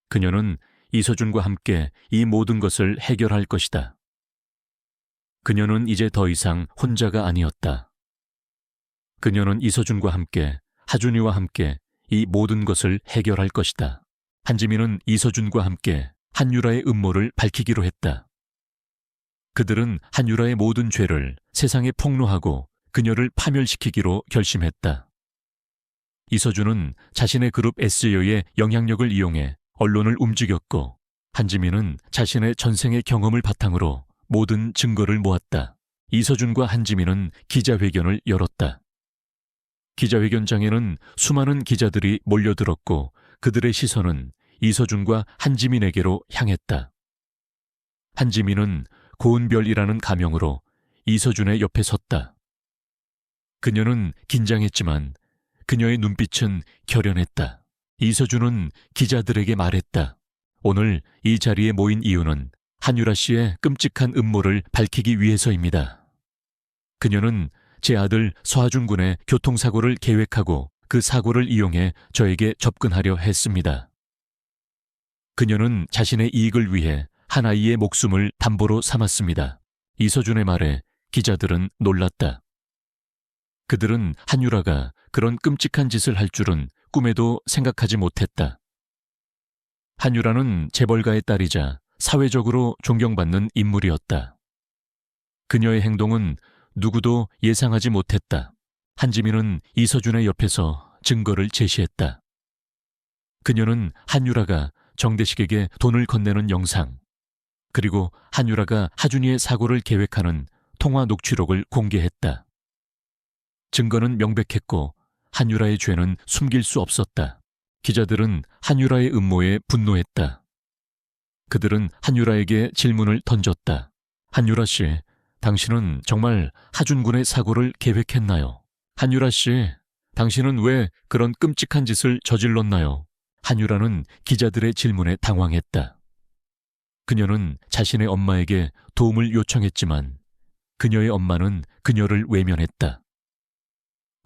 그녀는 이서준과 함께 이 모든 것을 해결할 것이다. 그녀는 이제 더 이상 혼자가 아니었다. 그녀는 이서준과 함께 하준이와 함께 이 모든 것을 해결할 것이다. 한지민은 이서준과 함께 한유라의 음모를 밝히기로 했다. 그들은 한유라의 모든 죄를 세상에 폭로하고 그녀를 파멸시키기로 결심했다. 이서준은 자신의 그룹 SEO의 영향력을 이용해 언론을 움직였고 한지민은 자신의 전생의 경험을 바탕으로 모든 증거를 모았다. 이서준과 한지민은 기자회견을 열었다. 기자회견장에는 수많은 기자들이 몰려들었고 그들의 시선은 이서준과 한지민에게로 향했다. 한지민은 고은별이라는 가명으로 이서준의 옆에 섰다. 그녀는 긴장했지만 그녀의 눈빛은 결연했다. 이서준은 기자들에게 말했다. 오늘 이 자리에 모인 이유는 한유라 씨의 끔찍한 음모를 밝히기 위해서입니다. 그녀는 제 아들 서하준 군의 교통사고를 계획하고 그 사고를 이용해 저에게 접근하려 했습니다. 그녀는 자신의 이익을 위해 한 아이의 목숨을 담보로 삼았습니다. 이서준의 말에 기자들은 놀랐다. 그들은 한유라가 그런 끔찍한 짓을 할 줄은 꿈에도 생각하지 못했다. 한유라는 재벌가의 딸이자 사회적으로 존경받는 인물이었다. 그녀의 행동은 누구도 예상하지 못했다. 한지민은 이서준의 옆에서 증거를 제시했다. 그녀는 한유라가 정대식에게 돈을 건네는 영상, 그리고 한유라가 하준이의 사고를 계획하는 통화 녹취록을 공개했다. 증거는 명백했고 한유라의 죄는 숨길 수 없었다. 기자들은 한유라의 음모에 분노했다. 그들은 한유라에게 질문을 던졌다. 한유라 씨, 당신은 정말 하준 군의 사고를 계획했나요? 한유라 씨, 당신은 왜 그런 끔찍한 짓을 저질렀나요? 한유라는 기자들의 질문에 당황했다. 그녀는 자신의 엄마에게 도움을 요청했지만 그녀의 엄마는 그녀를 외면했다.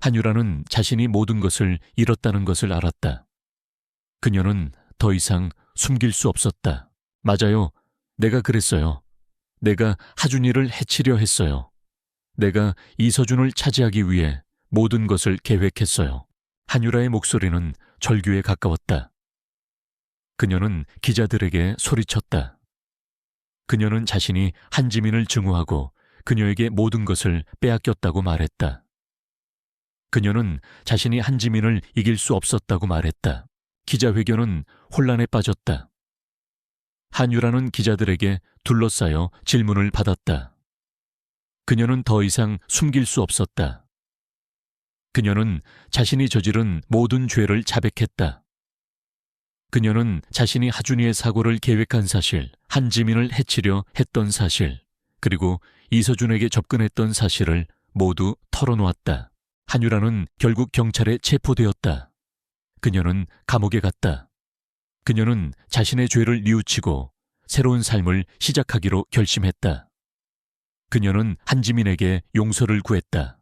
한유라는 자신이 모든 것을 잃었다는 것을 알았다. 그녀는 더 이상 숨길 수 없었다. 맞아요. 내가 그랬어요. 내가 하준이를 해치려 했어요. 내가 이서준을 차지하기 위해 모든 것을 계획했어요. 한유라의 목소리는 절규에 가까웠다. 그녀는 기자들에게 소리쳤다. 그녀는 자신이 한지민을 증오하고 그녀에게 모든 것을 빼앗겼다고 말했다. 그녀는 자신이 한지민을 이길 수 없었다고 말했다. 기자회견은 혼란에 빠졌다. 한유라는 기자들에게 둘러싸여 질문을 받았다. 그녀는 더 이상 숨길 수 없었다. 그녀는 자신이 저지른 모든 죄를 자백했다. 그녀는 자신이 하준이의 사고를 계획한 사실, 한지민을 해치려 했던 사실, 그리고 이서준에게 접근했던 사실을 모두 털어놓았다. 한유라는 결국 경찰에 체포되었다. 그녀는 감옥에 갔다. 그녀는 자신의 죄를 뉘우치고 새로운 삶을 시작하기로 결심했다. 그녀는 한지민에게 용서를 구했다.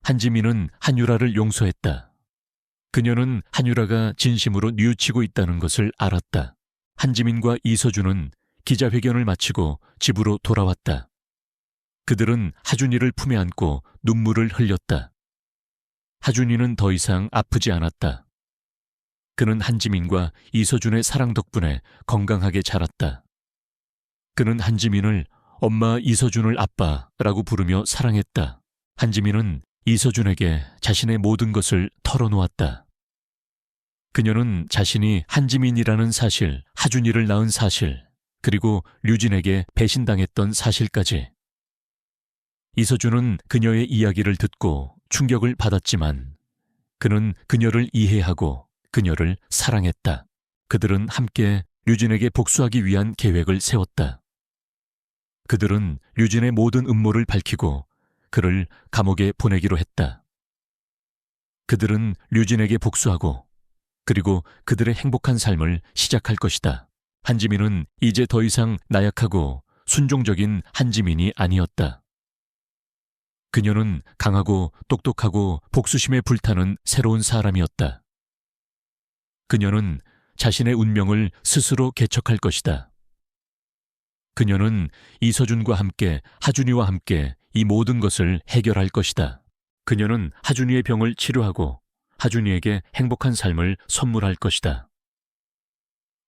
한지민은 한유라를 용서했다. 그녀는 한유라가 진심으로 뉘우치고 있다는 것을 알았다. 한지민과 이서준은 기자회견을 마치고 집으로 돌아왔다. 그들은 하준이를 품에 안고 눈물을 흘렸다. 하준이는 더 이상 아프지 않았다. 그는 한지민과 이서준의 사랑 덕분에 건강하게 자랐다. 그는 한지민을 엄마 이서준을 아빠라고 부르며 사랑했다. 한지민은 이서준에게 자신의 모든 것을 털어놓았다. 그녀는 자신이 한지민이라는 사실, 하준이를 낳은 사실, 그리고 류진에게 배신당했던 사실까지. 이서준은 그녀의 이야기를 듣고 충격을 받았지만 그는 그녀를 이해하고 그녀를 사랑했다. 그들은 함께 류진에게 복수하기 위한 계획을 세웠다. 그들은 류진의 모든 음모를 밝히고 그를 감옥에 보내기로 했다. 그들은 류진에게 복수하고 그리고 그들의 행복한 삶을 시작할 것이다. 한지민은 이제 더 이상 나약하고 순종적인 한지민이 아니었다. 그녀는 강하고 똑똑하고 복수심에 불타는 새로운 사람이었다. 그녀는 자신의 운명을 스스로 개척할 것이다. 그녀는 이서준과 함께 하준이와 함께 이 모든 것을 해결할 것이다. 그녀는 하준이의 병을 치료하고 하준이에게 행복한 삶을 선물할 것이다.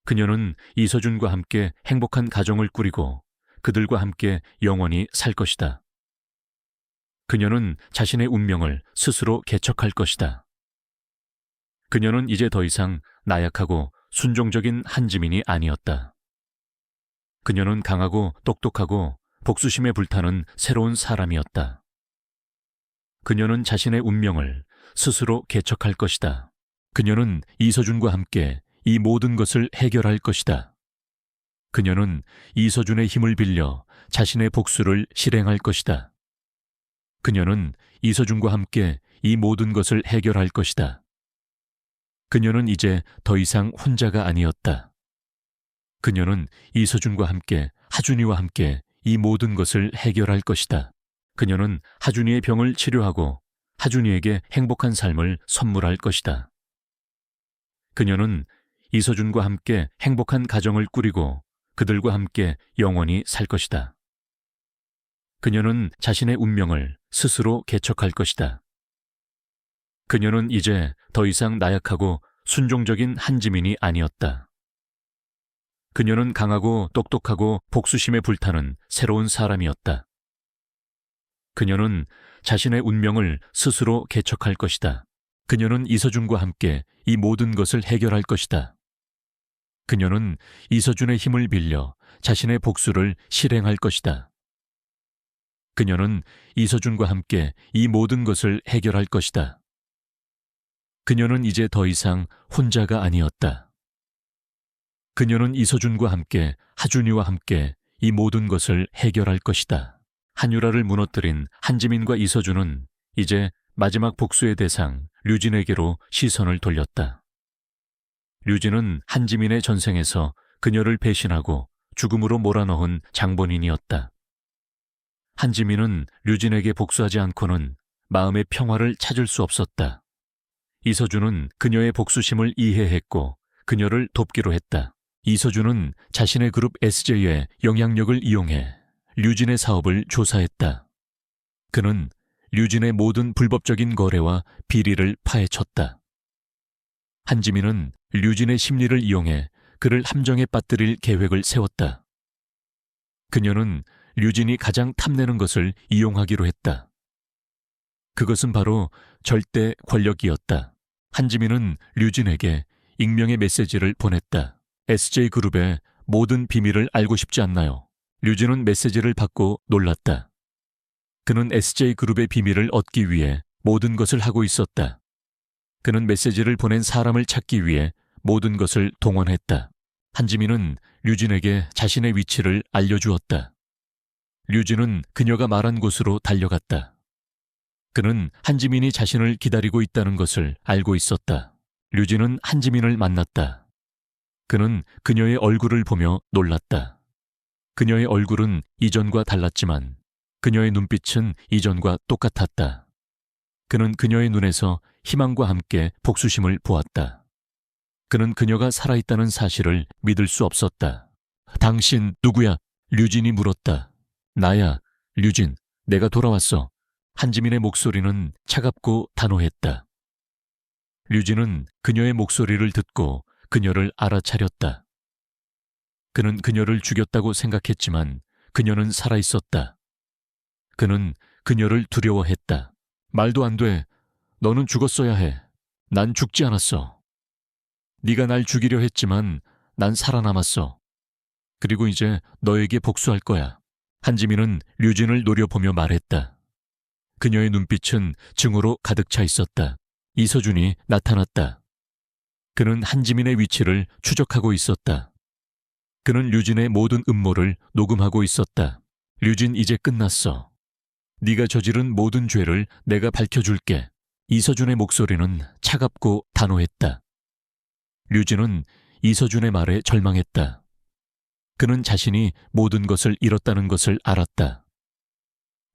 그녀는 이서준과 함께 행복한 가정을 꾸리고 그들과 함께 영원히 살 것이다. 그녀는 자신의 운명을 스스로 개척할 것이다. 그녀는 이제 더 이상 나약하고 순종적인 한지민이 아니었다. 그녀는 강하고 똑똑하고 복수심에 불타는 새로운 사람이었다. 그녀는 자신의 운명을 스스로 개척할 것이다. 그녀는 이서준과 함께 이 모든 것을 해결할 것이다. 그녀는 이서준의 힘을 빌려 자신의 복수를 실행할 것이다. 그녀는 이서준과 함께 이 모든 것을 해결할 것이다. 그녀는 이제 더 이상 혼자가 아니었다. 그녀는 이서준과 함께 하준이와 함께 이 모든 것을 해결할 것이다. 그녀는 하준이의 병을 치료하고 하준이에게 행복한 삶을 선물할 것이다. 그녀는 이서준과 함께 행복한 가정을 꾸리고 그들과 함께 영원히 살 것이다. 그녀는 자신의 운명을 스스로 개척할 것이다. 그녀는 이제 더 이상 나약하고 순종적인 한지민이 아니었다. 그녀는 강하고 똑똑하고 복수심에 불타는 새로운 사람이었다. 그녀는 자신의 운명을 스스로 개척할 것이다. 그녀는 이서준과 함께 이 모든 것을 해결할 것이다. 그녀는 이서준의 힘을 빌려 자신의 복수를 실행할 것이다. 그녀는 이서준과 함께 이 모든 것을 해결할 것이다. 그녀는 이제 더 이상 혼자가 아니었다. 그녀는 이서준과 함께 하준이와 함께 이 모든 것을 해결할 것이다. 한유라를 무너뜨린 한지민과 이서준은 이제 마지막 복수의 대상 류진에게로 시선을 돌렸다. 류진은 한지민의 전생에서 그녀를 배신하고 죽음으로 몰아넣은 장본인이었다. 한지민은 류진에게 복수하지 않고는 마음의 평화를 찾을 수 없었다. 이서준은 그녀의 복수심을 이해했고 그녀를 돕기로 했다. 이서준은 자신의 그룹 SJ의 영향력을 이용해 류진의 사업을 조사했다. 그는 류진의 모든 불법적인 거래와 비리를 파헤쳤다. 한지민은 류진의 심리를 이용해 그를 함정에 빠뜨릴 계획을 세웠다. 그녀는 류진이 가장 탐내는 것을 이용하기로 했다. 그것은 바로 절대 권력이었다. 한지민은 류진에게 익명의 메시지를 보냈다. SJ그룹의 모든 비밀을 알고 싶지 않나요? 류진은 메시지를 받고 놀랐다. 그는 SJ그룹의 비밀을 얻기 위해 모든 것을 하고 있었다. 그는 메시지를 보낸 사람을 찾기 위해 모든 것을 동원했다. 한지민은 류진에게 자신의 위치를 알려주었다. 류진은 그녀가 말한 곳으로 달려갔다. 그는 한지민이 자신을 기다리고 있다는 것을 알고 있었다. 류진은 한지민을 만났다. 그는 그녀의 얼굴을 보며 놀랐다. 그녀의 얼굴은 이전과 달랐지만 그녀의 눈빛은 이전과 똑같았다. 그는 그녀의 눈에서 희망과 함께 복수심을 보았다. 그는 그녀가 살아있다는 사실을 믿을 수 없었다. 당신 누구야? 류진이 물었다. 나야, 류진. 내가 돌아왔어. 한지민의 목소리는 차갑고 단호했다. 류진은 그녀의 목소리를 듣고 그녀를 알아차렸다. 그는 그녀를 죽였다고 생각했지만 그녀는 살아있었다. 그는 그녀를 두려워했다. 말도 안 돼. 너는 죽었어야 해. 난 죽지 않았어. 네가 날 죽이려 했지만 난 살아남았어. 그리고 이제 너에게 복수할 거야. 한지민은 류진을 노려보며 말했다. 그녀의 눈빛은 증오로 가득 차 있었다. 이서준이 나타났다. 그는 한지민의 위치를 추적하고 있었다. 그는 류진의 모든 음모를 녹음하고 있었다. 류진 이제 끝났어. 네가 저지른 모든 죄를 내가 밝혀줄게. 이서준의 목소리는 차갑고 단호했다. 류진은 이서준의 말에 절망했다. 그는 자신이 모든 것을 잃었다는 것을 알았다.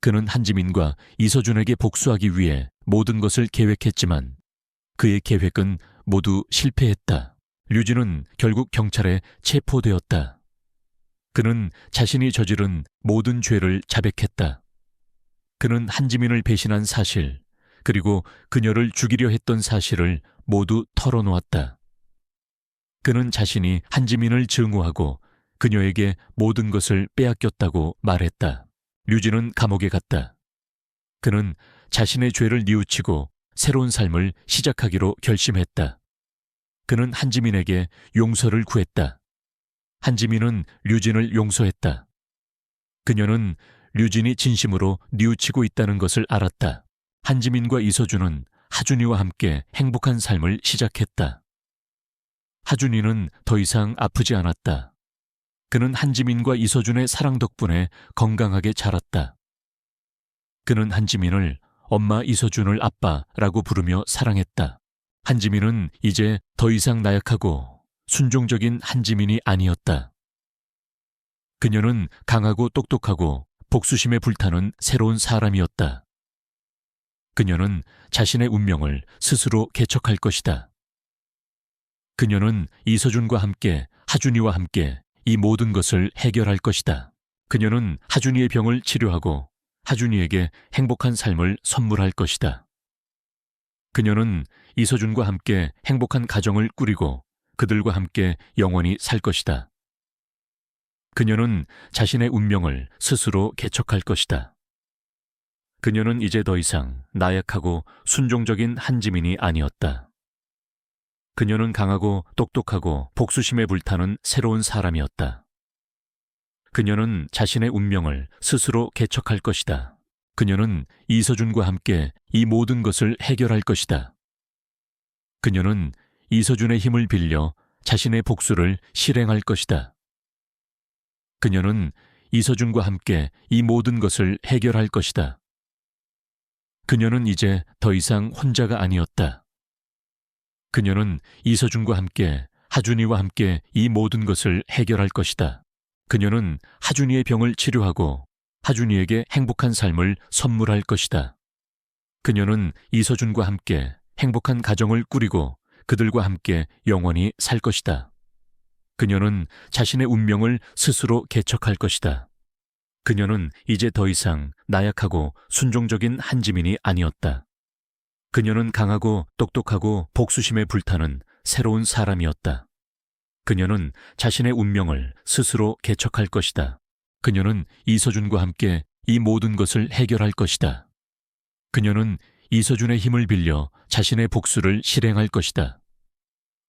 그는 한지민과 이서준에게 복수하기 위해 모든 것을 계획했지만 그의 계획은 모두 실패했다. 류진은 결국 경찰에 체포되었다. 그는 자신이 저지른 모든 죄를 자백했다. 그는 한지민을 배신한 사실, 그리고 그녀를 죽이려 했던 사실을 모두 털어놓았다. 그는 자신이 한지민을 증오하고 그녀에게 모든 것을 빼앗겼다고 말했다. 류진은 감옥에 갔다. 그는 자신의 죄를 뉘우치고 새로운 삶을 시작하기로 결심했다. 그는 한지민에게 용서를 구했다. 한지민은 류진을 용서했다. 그녀는 류진이 진심으로 뉘우치고 있다는 것을 알았다. 한지민과 이서준은 하준이와 함께 행복한 삶을 시작했다. 하준이는 더 이상 아프지 않았다. 그는 한지민과 이서준의 사랑 덕분에 건강하게 자랐다. 그는 한지민을 엄마 이서준을 아빠라고 부르며 사랑했다. 한지민은 이제 더 이상 나약하고 순종적인 한지민이 아니었다. 그녀는 강하고 똑똑하고 복수심에 불타는 새로운 사람이었다. 그녀는 자신의 운명을 스스로 개척할 것이다. 그녀는 이서준과 함께 하준이와 함께 이 모든 것을 해결할 것이다. 그녀는 하준이의 병을 치료하고 하준이에게 행복한 삶을 선물할 것이다. 그녀는 이서준과 함께 행복한 가정을 꾸리고 그들과 함께 영원히 살 것이다. 그녀는 자신의 운명을 스스로 개척할 것이다. 그녀는 이제 더 이상 나약하고 순종적인 한지민이 아니었다. 그녀는 강하고 똑똑하고 복수심에 불타는 새로운 사람이었다. 그녀는 자신의 운명을 스스로 개척할 것이다. 그녀는 이서준과 함께 이 모든 것을 해결할 것이다. 그녀는 이서준의 힘을 빌려 자신의 복수를 실행할 것이다. 그녀는 이서준과 함께 이 모든 것을 해결할 것이다. 그녀는 이제 더 이상 혼자가 아니었다. 그녀는 이서준과 함께 하준이와 함께 이 모든 것을 해결할 것이다. 그녀는 하준이의 병을 치료하고 하준이에게 행복한 삶을 선물할 것이다. 그녀는 이서준과 함께 행복한 가정을 꾸리고 그들과 함께 영원히 살 것이다. 그녀는 자신의 운명을 스스로 개척할 것이다. 그녀는 이제 더 이상 나약하고 순종적인 한지민이 아니었다. 그녀는 강하고 똑똑하고 복수심에 불타는 새로운 사람이었다. 그녀는 자신의 운명을 스스로 개척할 것이다. 그녀는 이서준과 함께 이 모든 것을 해결할 것이다. 그녀는 이서준의 힘을 빌려 자신의 복수를 실행할 것이다.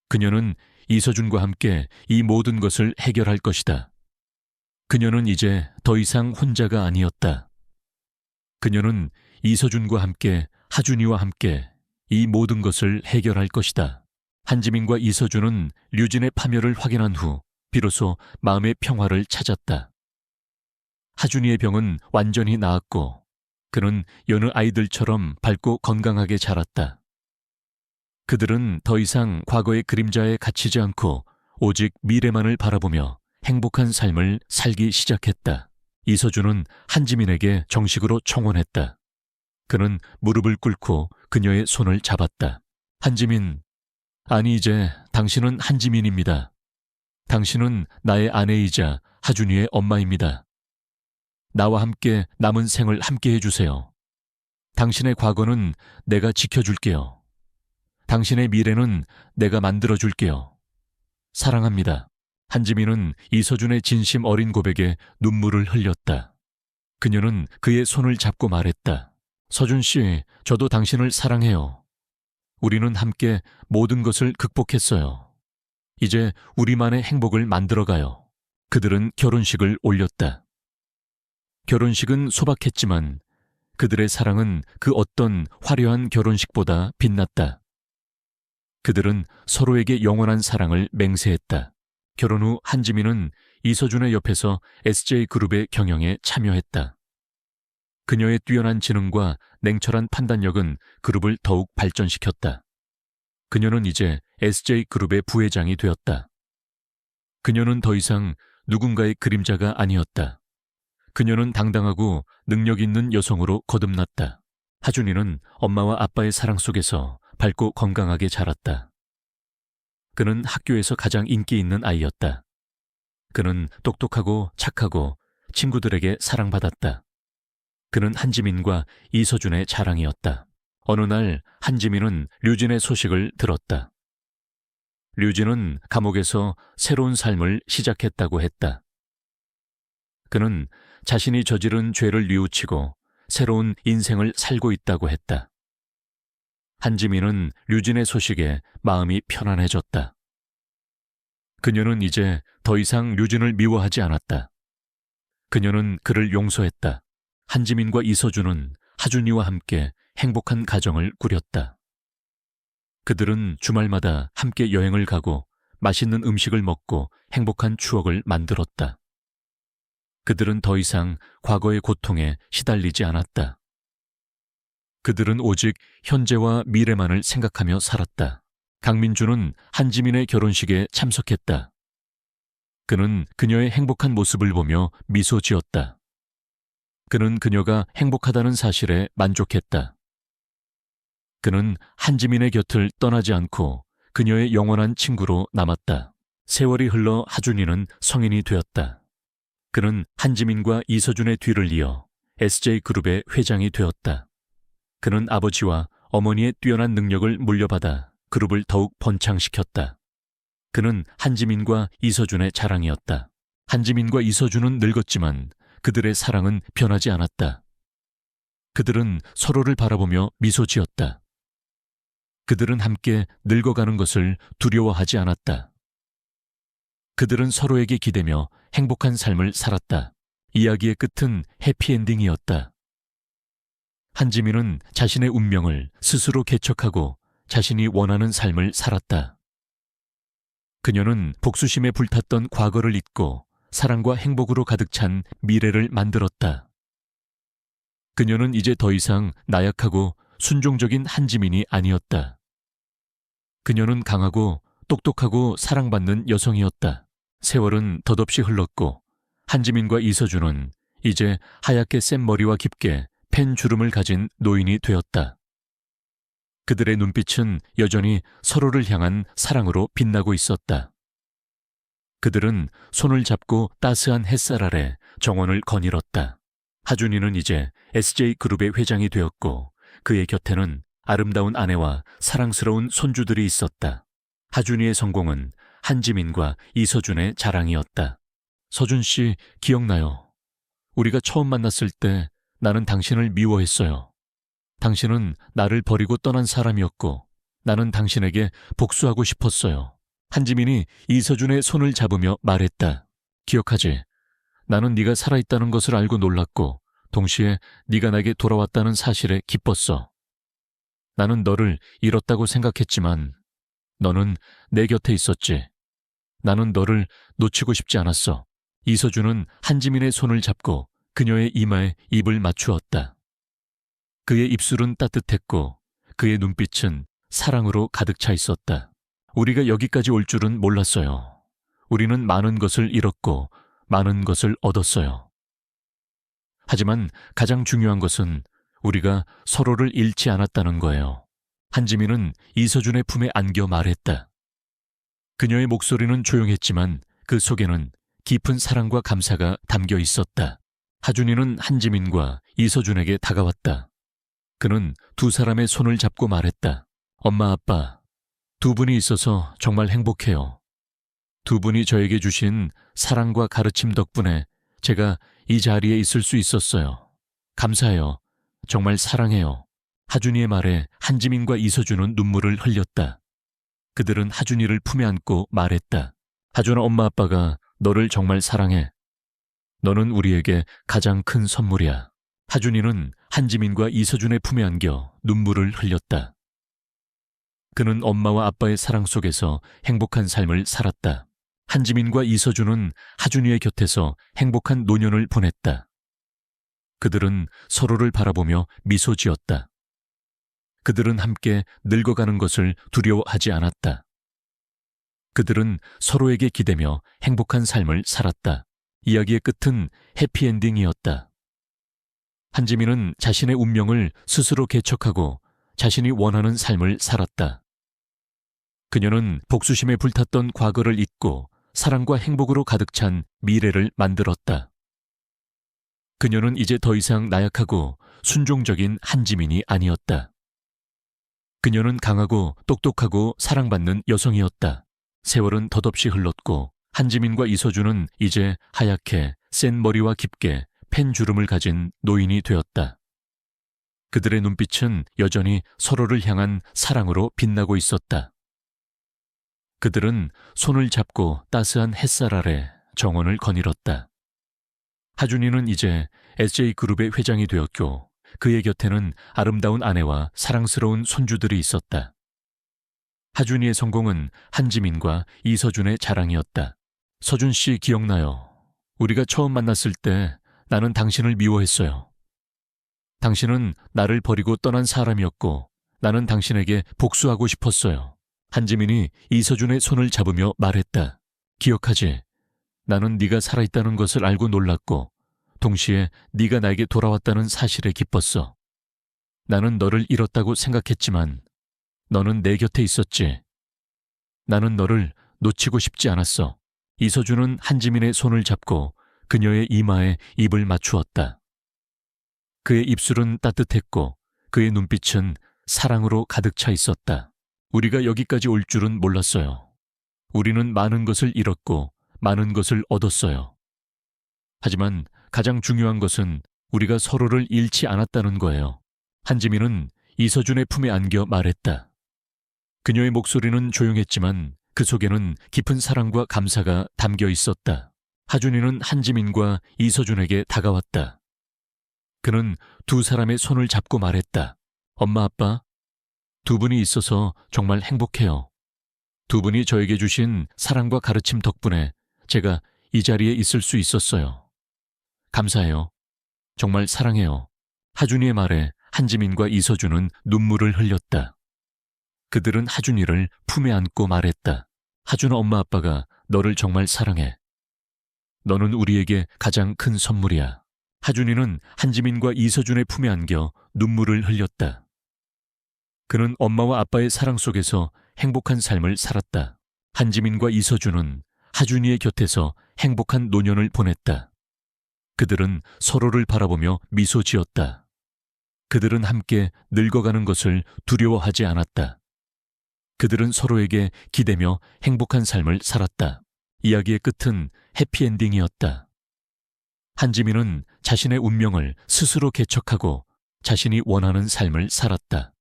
그녀는 이서준과 함께 이 모든 것을 해결할 것이다. 그녀는 이제 더 이상 혼자가 아니었다. 그녀는 이서준과 함께 하준이와 함께 이 모든 것을 해결할 것이다. 한지민과 이서준은 류진의 파멸을 확인한 후 비로소 마음의 평화를 찾았다. 하준이의 병은 완전히 나았고 그는 여느 아이들처럼 밝고 건강하게 자랐다. 그들은 더 이상 과거의 그림자에 갇히지 않고 오직 미래만을 바라보며 행복한 삶을 살기 시작했다. 이서준은 한지민에게 정식으로 청혼했다. 그는 무릎을 꿇고 그녀의 손을 잡았다. 한지민, 아니 이제 당신은 한지민입니다. 당신은 나의 아내이자 하준이의 엄마입니다. 나와 함께 남은 생을 함께 해주세요. 당신의 과거는 내가 지켜줄게요. 당신의 미래는 내가 만들어줄게요. 사랑합니다. 한지민은 이서준의 진심 어린 고백에 눈물을 흘렸다. 그녀는 그의 손을 잡고 말했다. 서준 씨, 저도 당신을 사랑해요. 우리는 함께 모든 것을 극복했어요. 이제 우리만의 행복을 만들어가요. 그들은 결혼식을 올렸다. 결혼식은 소박했지만 그들의 사랑은 그 어떤 화려한 결혼식보다 빛났다. 그들은 서로에게 영원한 사랑을 맹세했다. 결혼 후 한지민은 이서준의 옆에서 SJ그룹의 경영에 참여했다. 그녀의 뛰어난 지능과 냉철한 판단력은 그룹을 더욱 발전시켰다. 그녀는 이제 SJ그룹의 부회장이 되었다. 그녀는 더 이상 누군가의 그림자가 아니었다. 그녀는 당당하고 능력 있는 여성으로 거듭났다. 하준이는 엄마와 아빠의 사랑 속에서 밝고 건강하게 자랐다. 그는 학교에서 가장 인기 있는 아이였다. 그는 똑똑하고 착하고 친구들에게 사랑받았다. 그는 한지민과 이서준의 자랑이었다. 어느 날 한지민은 류진의 소식을 들었다. 류진은 감옥에서 새로운 삶을 시작했다고 했다. 그는 자신이 저지른 죄를 뉘우치고 새로운 인생을 살고 있다고 했다. 한지민은 류진의 소식에 마음이 편안해졌다. 그녀는 이제 더 이상 류진을 미워하지 않았다. 그녀는 그를 용서했다. 한지민과 이서준은 하준이와 함께 행복한 가정을 꾸렸다. 그들은 주말마다 함께 여행을 가고 맛있는 음식을 먹고 행복한 추억을 만들었다. 그들은 더 이상 과거의 고통에 시달리지 않았다. 그들은 오직 현재와 미래만을 생각하며 살았다. 강민주는 한지민의 결혼식에 참석했다. 그는 그녀의 행복한 모습을 보며 미소 지었다. 그는 그녀가 행복하다는 사실에 만족했다. 그는 한지민의 곁을 떠나지 않고 그녀의 영원한 친구로 남았다. 세월이 흘러 하준이는 성인이 되었다. 그는 한지민과 이서준의 뒤를 이어 SJ그룹의 회장이 되었다. 그는 아버지와 어머니의 뛰어난 능력을 물려받아 그룹을 더욱 번창시켰다. 그는 한지민과 이서준의 자랑이었다. 한지민과 이서준은 늙었지만 그들의 사랑은 변하지 않았다. 그들은 서로를 바라보며 미소 지었다. 그들은 함께 늙어가는 것을 두려워하지 않았다. 그들은 서로에게 기대며 행복한 삶을 살았다. 이야기의 끝은 해피엔딩이었다. 한지민은 자신의 운명을 스스로 개척하고 자신이 원하는 삶을 살았다. 그녀는 복수심에 불탔던 과거를 잊고 사랑과 행복으로 가득 찬 미래를 만들었다. 그녀는 이제 더 이상 나약하고 순종적인 한지민이 아니었다. 그녀는 강하고 똑똑하고 사랑받는 여성이었다. 세월은 덧없이 흘렀고 한지민과 이서준은 이제 하얗게 센 머리와 깊게 펜 주름을 가진 노인이 되었다. 그들의 눈빛은 여전히 서로를 향한 사랑으로 빛나고 있었다. 그들은 손을 잡고 따스한 햇살 아래 정원을 거닐었다. 하준이는 이제 SJ그룹의 회장이 되었고 그의 곁에는 아름다운 아내와 사랑스러운 손주들이 있었다. 하준이의 성공은 한지민과 이서준의 자랑이었다. 서준 씨, 기억나요? 우리가 처음 만났을 때 나는 당신을 미워했어요. 당신은 나를 버리고 떠난 사람이었고 나는 당신에게 복수하고 싶었어요. 한지민이 이서준의 손을 잡으며 말했다. 기억하지? 나는 네가 살아있다는 것을 알고 놀랐고 동시에 네가 내게 돌아왔다는 사실에 기뻤어. 나는 너를 잃었다고 생각했지만 너는 내 곁에 있었지. 나는 너를 놓치고 싶지 않았어. 이서준은 한지민의 손을 잡고 그녀의 이마에 입을 맞추었다. 그의 입술은 따뜻했고 그의 눈빛은 사랑으로 가득 차 있었다. 우리가 여기까지 올 줄은 몰랐어요. 우리는 많은 것을 잃었고 많은 것을 얻었어요. 하지만 가장 중요한 것은 우리가 서로를 잃지 않았다는 거예요. 한지민은 이서준의 품에 안겨 말했다. 그녀의 목소리는 조용했지만 그 속에는 깊은 사랑과 감사가 담겨 있었다. 하준이는 한지민과 이서준에게 다가왔다. 그는 두 사람의 손을 잡고 말했다. 엄마, 아빠, 두 분이 있어서 정말 행복해요. 두 분이 저에게 주신 사랑과 가르침 덕분에 제가 이 자리에 있을 수 있었어요. 감사해요. 정말 사랑해요. 하준이의 말에 한지민과 이서준은 눈물을 흘렸다. 그들은 하준이를 품에 안고 말했다. 하준아, 엄마 아빠가 너를 정말 사랑해. 너는 우리에게 가장 큰 선물이야. 하준이는 한지민과 이서준의 품에 안겨 눈물을 흘렸다. 그는 엄마와 아빠의 사랑 속에서 행복한 삶을 살았다. 한지민과 이서준은 하준이의 곁에서 행복한 노년을 보냈다. 그들은 서로를 바라보며 미소 지었다. 그들은 함께 늙어가는 것을 두려워하지 않았다. 그들은 서로에게 기대며 행복한 삶을 살았다. 이야기의 끝은 해피엔딩이었다. 한지민은 자신의 운명을 스스로 개척하고 자신이 원하는 삶을 살았다. 그녀는 복수심에 불탔던 과거를 잊고 사랑과 행복으로 가득 찬 미래를 만들었다. 그녀는 이제 더 이상 나약하고 순종적인 한지민이 아니었다. 그녀는 강하고 똑똑하고 사랑받는 여성이었다. 세월은 덧없이 흘렀고 한지민과 이서준은 이제 하얗게 센 머리와 깊게 펜 주름을 가진 노인이 되었다. 그들의 눈빛은 여전히 서로를 향한 사랑으로 빛나고 있었다. 그들은 손을 잡고 따스한 햇살 아래 정원을 거닐었다. 하준이는 이제 SJ그룹의 회장이 되었고 그의 곁에는 아름다운 아내와 사랑스러운 손주들이 있었다. 하준이의 성공은 한지민과 이서준의 자랑이었다. 서준 씨, 기억나요? 우리가 처음 만났을 때 나는 당신을 미워했어요. 당신은 나를 버리고 떠난 사람이었고 나는 당신에게 복수하고 싶었어요. 한지민이 이서준의 손을 잡으며 말했다. 기억하지? 나는 네가 살아있다는 것을 알고 놀랐고 동시에 네가 나에게 돌아왔다는 사실에 기뻤어. 나는 너를 잃었다고 생각했지만 너는 내 곁에 있었지. 나는 너를 놓치고 싶지 않았어. 이서준은 한지민의 손을 잡고 그녀의 이마에 입을 맞추었다. 그의 입술은 따뜻했고 그의 눈빛은 사랑으로 가득 차 있었다. 우리가 여기까지 올 줄은 몰랐어요. 우리는 많은 것을 잃었고 많은 것을 얻었어요. 하지만 가장 중요한 것은 우리가 서로를 잃지 않았다는 거예요. 한지민은 이서준의 품에 안겨 말했다. 그녀의 목소리는 조용했지만 그 속에는 깊은 사랑과 감사가 담겨 있었다. 하준이는 한지민과 이서준에게 다가왔다. 그는 두 사람의 손을 잡고 말했다. 엄마, 아빠, 두 분이 있어서 정말 행복해요. 두 분이 저에게 주신 사랑과 가르침 덕분에 제가 이 자리에 있을 수 있었어요. 감사해요. 정말 사랑해요. 하준이의 말에 한지민과 이서준은 눈물을 흘렸다. 그들은 하준이를 품에 안고 말했다. 하준아, 엄마 아빠가 너를 정말 사랑해. 너는 우리에게 가장 큰 선물이야. 하준이는 한지민과 이서준의 품에 안겨 눈물을 흘렸다. 그는 엄마와 아빠의 사랑 속에서 행복한 삶을 살았다. 한지민과 이서준은 하준이의 곁에서 행복한 노년을 보냈다. 그들은 서로를 바라보며 미소 지었다. 그들은 함께 늙어가는 것을 두려워하지 않았다. 그들은 서로에게 기대며 행복한 삶을 살았다. 이야기의 끝은 해피엔딩이었다. 한지민은 자신의 운명을 스스로 개척하고 자신이 원하는 삶을 살았다.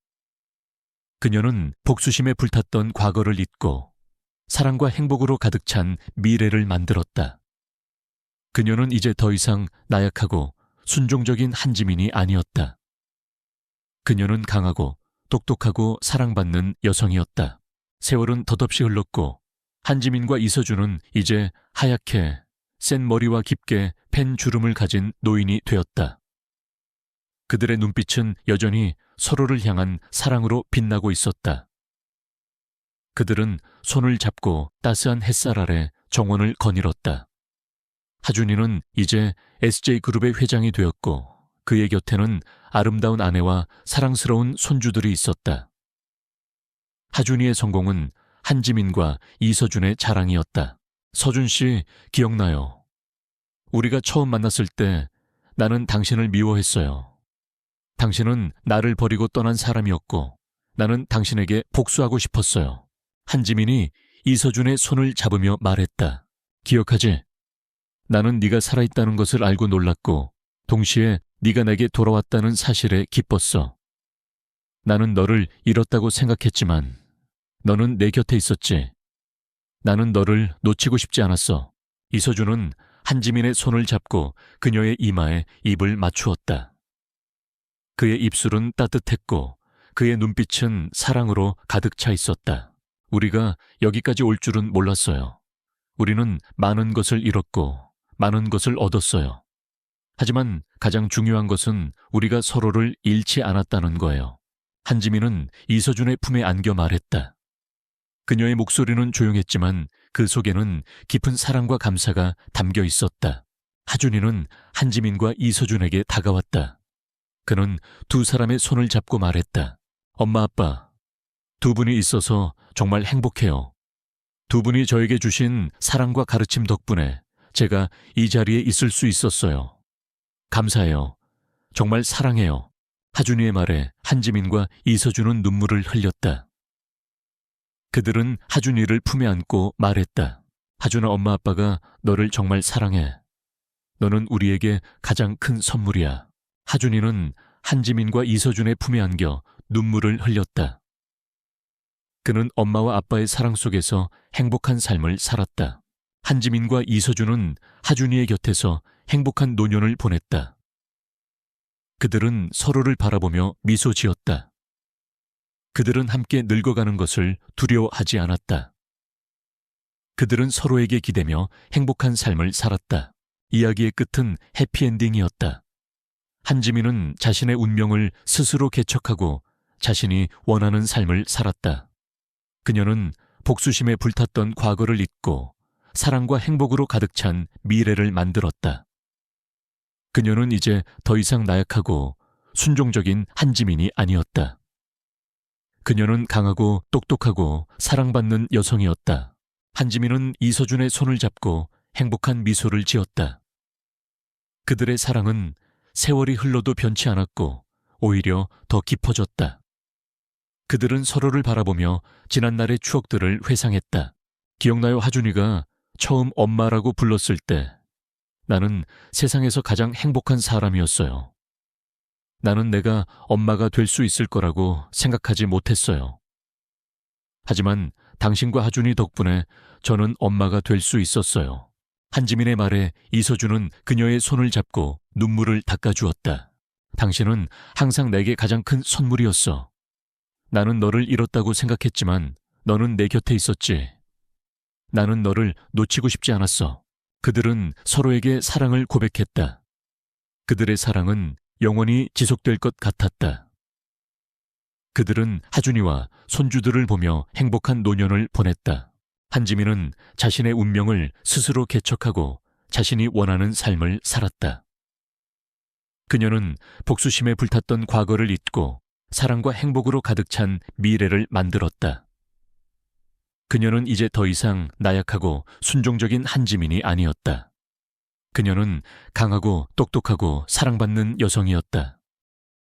그녀는 복수심에 불탔던 과거를 잊고 사랑과 행복으로 가득 찬 미래를 만들었다. 그녀는 이제 더 이상 나약하고 순종적인 한지민이 아니었다. 그녀는 강하고 똑똑하고 사랑받는 여성이었다. 세월은 덧없이 흘렀고 한지민과 이서준은 이제 하얗게 센 머리와 깊게 팬 주름을 가진 노인이 되었다. 그들의 눈빛은 여전히 서로를 향한 사랑으로 빛나고 있었다. 그들은 손을 잡고 따스한 햇살 아래 정원을 거닐었다. 하준이는 이제 SJ그룹의 회장이 되었고 그의 곁에는 아름다운 아내와 사랑스러운 손주들이 있었다. 하준이의 성공은 한지민과 이서준의 자랑이었다. 서준 씨, 기억나요? 우리가 처음 만났을 때 나는 당신을 미워했어요. 당신은 나를 버리고 떠난 사람이었고 나는 당신에게 복수하고 싶었어요. 한지민이 이서준의 손을 잡으며 말했다. 기억하지? 나는 네가 살아있다는 것을 알고 놀랐고 동시에 네가 내게 돌아왔다는 사실에 기뻤어. 나는 너를 잃었다고 생각했지만 너는 내 곁에 있었지. 나는 너를 놓치고 싶지 않았어. 이서준은 한지민의 손을 잡고 그녀의 이마에 입을 맞추었다. 그의 입술은 따뜻했고 그의 눈빛은 사랑으로 가득 차 있었다. 우리가 여기까지 올 줄은 몰랐어요. 우리는 많은 것을 잃었고 많은 것을 얻었어요. 하지만 가장 중요한 것은 우리가 서로를 잃지 않았다는 거예요. 한지민은 이서준의 품에 안겨 말했다. 그녀의 목소리는 조용했지만 그 속에는 깊은 사랑과 감사가 담겨 있었다. 하준이는 한지민과 이서준에게 다가왔다. 그는 두 사람의 손을 잡고 말했다. 엄마, 아빠, 두 분이 있어서 정말 행복해요. 두 분이 저에게 주신 사랑과 가르침 덕분에 제가 이 자리에 있을 수 있었어요. 감사해요. 정말 사랑해요. 하준이의 말에 한지민과 이서준은 눈물을 흘렸다. 그들은 하준이를 품에 안고 말했다. 하준아, 엄마 아빠가 너를 정말 사랑해. 너는 우리에게 가장 큰 선물이야. 하준이는 한지민과 이서준의 품에 안겨 눈물을 흘렸다. 그는 엄마와 아빠의 사랑 속에서 행복한 삶을 살았다. 한지민과 이서준은 하준이의 곁에서 행복한 노년을 보냈다. 그들은 서로를 바라보며 미소 지었다. 그들은 함께 늙어가는 것을 두려워하지 않았다. 그들은 서로에게 기대며 행복한 삶을 살았다. 이야기의 끝은 해피엔딩이었다. 한지민은 자신의 운명을 스스로 개척하고 자신이 원하는 삶을 살았다. 그녀는 복수심에 불탔던 과거를 잊고 사랑과 행복으로 가득 찬 미래를 만들었다. 그녀는 이제 더 이상 나약하고 순종적인 한지민이 아니었다. 그녀는 강하고 똑똑하고 사랑받는 여성이었다. 한지민은 이서준의 손을 잡고 행복한 미소를 지었다. 그들의 사랑은 세월이 흘러도 변치 않았고 오히려 더 깊어졌다. 그들은 서로를 바라보며 지난날의 추억들을 회상했다. 기억나요? 하준이가 처음 엄마라고 불렀을 때 나는 세상에서 가장 행복한 사람이었어요. 나는 내가 엄마가 될 수 있을 거라고 생각하지 못했어요. 하지만 당신과 하준이 덕분에 저는 엄마가 될 수 있었어요. 한지민의 말에 이서준은 그녀의 손을 잡고 눈물을 닦아주었다. 당신은 항상 내게 가장 큰 선물이었어. 나는 너를 잃었다고 생각했지만 너는 내 곁에 있었지. 나는 너를 놓치고 싶지 않았어. 그들은 서로에게 사랑을 고백했다. 그들의 사랑은 영원히 지속될 것 같았다. 그들은 하준이와 손주들을 보며 행복한 노년을 보냈다. 한지민은 자신의 운명을 스스로 개척하고 자신이 원하는 삶을 살았다. 그녀는 복수심에 불탔던 과거를 잊고 사랑과 행복으로 가득 찬 미래를 만들었다. 그녀는 이제 더 이상 나약하고 순종적인 한지민이 아니었다. 그녀는 강하고 똑똑하고 사랑받는 여성이었다.